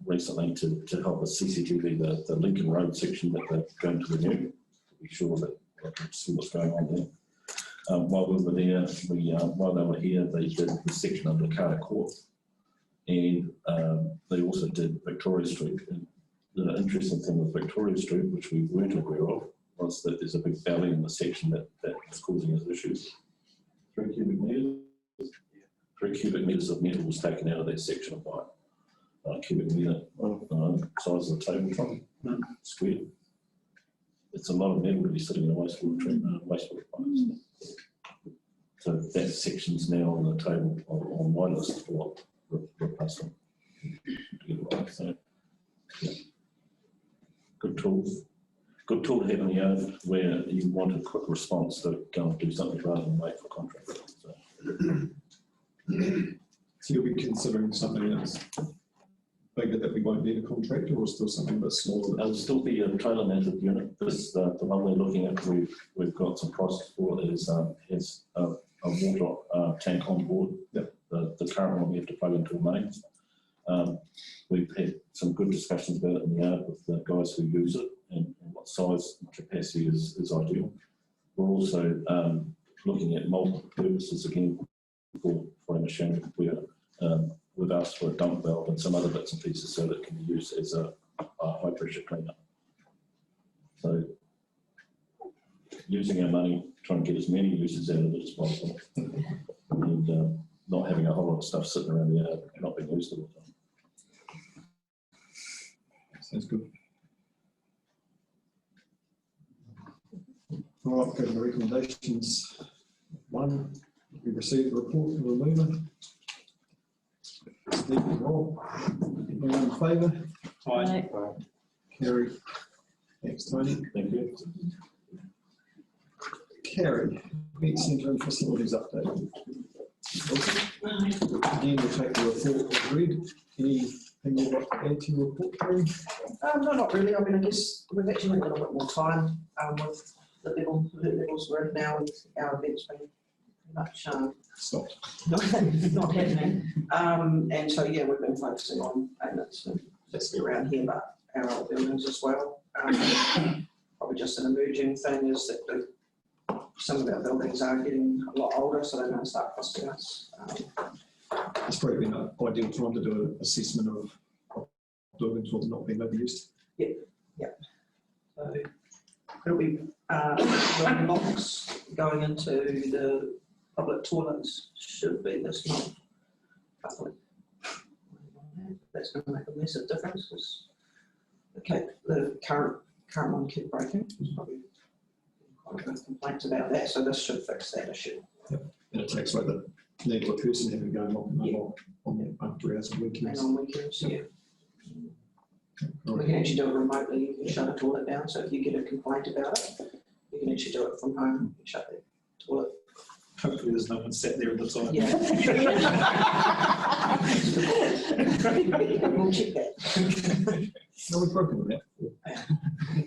recently to help us CCTV the Lincoln Road section that they're going to renew, to be sure that we can see what's going on there. While we were there, while they were here, they did the section under Carter Court, and they also did Victoria Street. And the interesting thing with Victoria Street, which we weren't aware of, was that there's a big valley in the section that is causing us issues. 3 cubic metres. 3 cubic metres of metal was taken out of that section of pipe. Cubic metre, size of the table trolley, square. It's a lot of metal to be sitting in a wastewater treatment, wastewater pipes. So that section's now on the table on my list for replacement. So, yeah. Good tool. Good tool to have in the yard where you want a quick response to go and do something rather than wait for contract. So you'll be considering something that's bigger that we won't need a contractor, or still something a bit smaller? It'll still be a trailer mounted unit. This, the one we're looking at, we've got some prices for is has a water tank on board. Yep. The current one we have to plug into a mains. We've had some good discussions about it in the yard with the guys who use it and what size and capacity is ideal. We're also looking at multiple purposes again for our machinery. We've asked for a dump valve and some other bits and pieces so that it can be used as a high pressure cleaner. So using our money, trying to get as many uses out of it as possible, and not having a whole lot of stuff sitting around the yard not being used all the time. Sounds good. All right, go to the recommendations. One, we received a report from the mover. Steve and Rob, all in favour? Aye. Carried. Thanks, Tony. Thank you. Carried. Meet Centre and Facilities update. Again, we'll take the report as read. Anything you'd like to add to your report, Carrie? No, not really. I mean, I guess we've actually got a little bit more time with the levels we're at now, and our events been pretty much Stopped. not happening. And so, yeah, we've been focusing on payments, especially around here, but our other buildings as well. Probably just an emerging thing is that some of our buildings are getting a lot older, so they're going to start costing us. It's probably been an ideal time to do an assessment of buildings that have not been overused. Yeah. So it'll be the locks going into the public toilets should be this month. That's going to make a massive difference because the current one kept breaking. There's probably quite a bit of complaints about that, so this should fix that issue. Yep. And it takes like the need of a person having to go on that after hours and weekends. And on weekends, yeah. All We right. can actually do it remotely. You can shut a toilet down, so if you get a complaint about it, you can actually do it from home. You shut the toilet. Hopefully there's no one sat there at the time. Yeah. We'll check that. No, we've broken on that.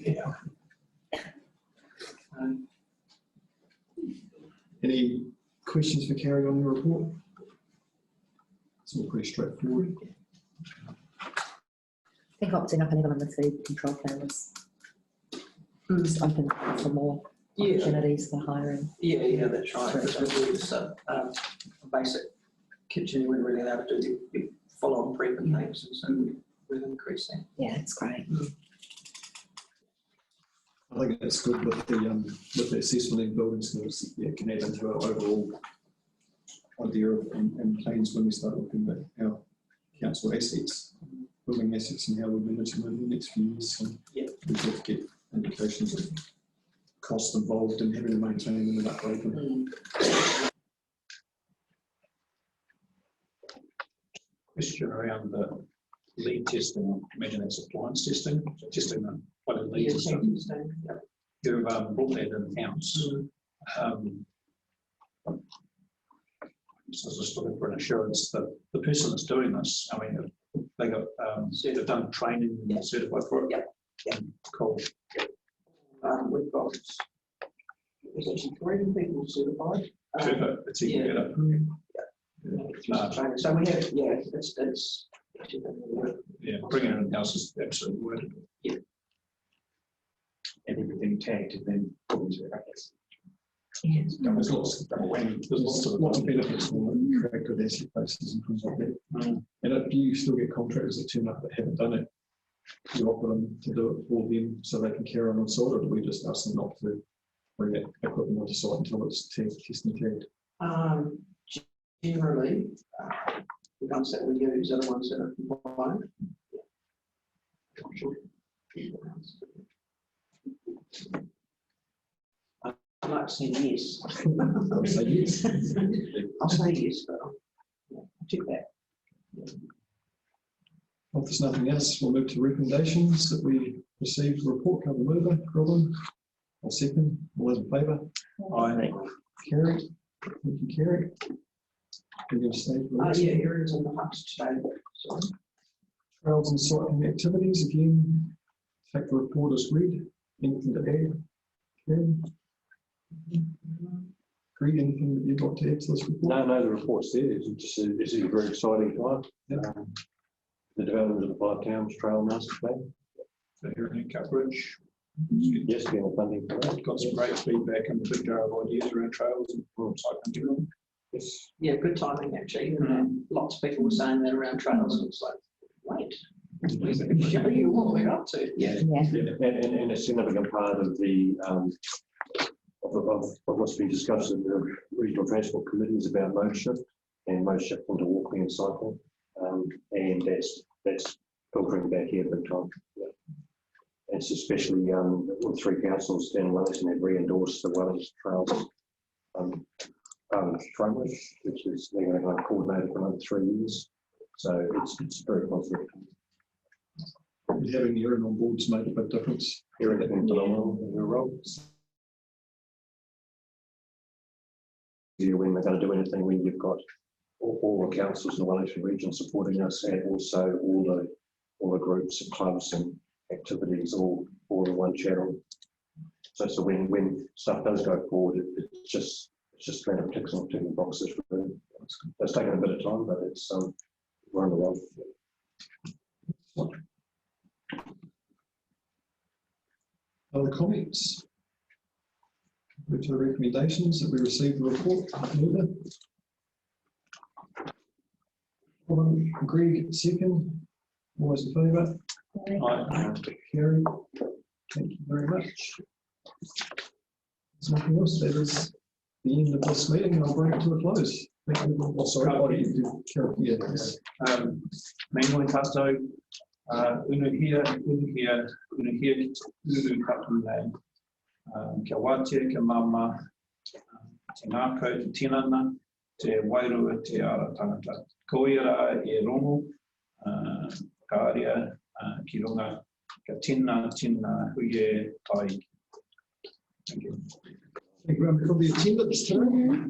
Yeah. Any questions for Carrie on your report? It's all pretty straightforward. I think opting up a level in the food control plan was just open for more opportunities for hiring. Yeah, that's right. Because a basic kitchen, you weren't really allowed to do the follow-on prep and things, and so we've increased that. Yeah, it's great. I think it's good with the assessment in buildings because it can add into our overall idea of and plans when we start looking at our council assets, building assets and how we manage them in the next few years. So yeah, we have to get indications of cost involved in having to maintain them and upgrade them. Question around the lead testing. Imagine that's appliance testing, so testing the plug and leads and stuff. You've brought that in-house. So I was just looking for an assurance that the person that's doing this, I mean, they got they've done training and certified for it. Yep. Cool. We've got there's actually 3 people certified. Super. It's even better. So we have, it's yeah, bringing it in-house is absolutely worth it. Yeah. And everything tagged and then put into the practice. There's lots of benefits for create good asset bases and things like that. And if you still get contractors that turn up that haven't done it, you offer them to do it for them so they can carry on site, or do we just ask them not to bring that equipment onto site until it's tested and tagged? Generally, the ones that we use are the ones that are compliant. I'd like to say yes. I'll say yes. I'll say yes, but I'll check that. If there's nothing else, we'll move to recommendations that we received. Report cover mover, Robin. I'll second. All those in favour? Aye. Carried. Thank you, Carrie. You're going to stay for the next Yeah, one? here it is on the huts today. Sorry. Trails and cycling activities, again, take the report as read. Anything to add? Karen? Greg, anything that you'd like to add to this report? No, the report's there. It's a very exciting time. The development of the Five Towns Trail Master Plan. So hearing coverage. Yes, getting the funding for that. Got some great feedback and a big jar of ideas around trails and cycling. Yes. Yeah, good timing actually. Lots of people were saying that around trails, and it's like, wait, we can show you what we're up to. Yeah. And a significant part of the of what's been discussed at the Regional Transport Committee is about mode shift and mode shift into walking and cycling, and that's filtering back here big time. It's especially with three councils down in Wellington have re-endorsed the Wellington Trails framework, which is they're going to coordinate it for another 3 years. So it's very positive. Having the Erin on board's made a big difference. Erin has been phenomenal in her role. When they're going to do anything, when you've got all the councils in the Wellington region supporting us, and also all the groups and clubs and activities all in one channel. So when stuff does go forward, it's just kind of ticks on ticking boxes. It's taken a bit of time, but it's we're on the road. Other comments? Move to the recommendations that we received the report. Greg, second. All those in favour? Carried. Thank you very much. There's nothing else. That is the end of this meeting, and I'll bring it to a close. Thank you. Oh, sorry, Carol. Yes. Mainly tato, unu here, unu kapun kia wate, kia mama, te ngākau, te tinana, te wairua, te ara tangata. Koira e rongo, kāria, ki runga, kia tina, huie, tai. Thank you. Thank you for the attendance today.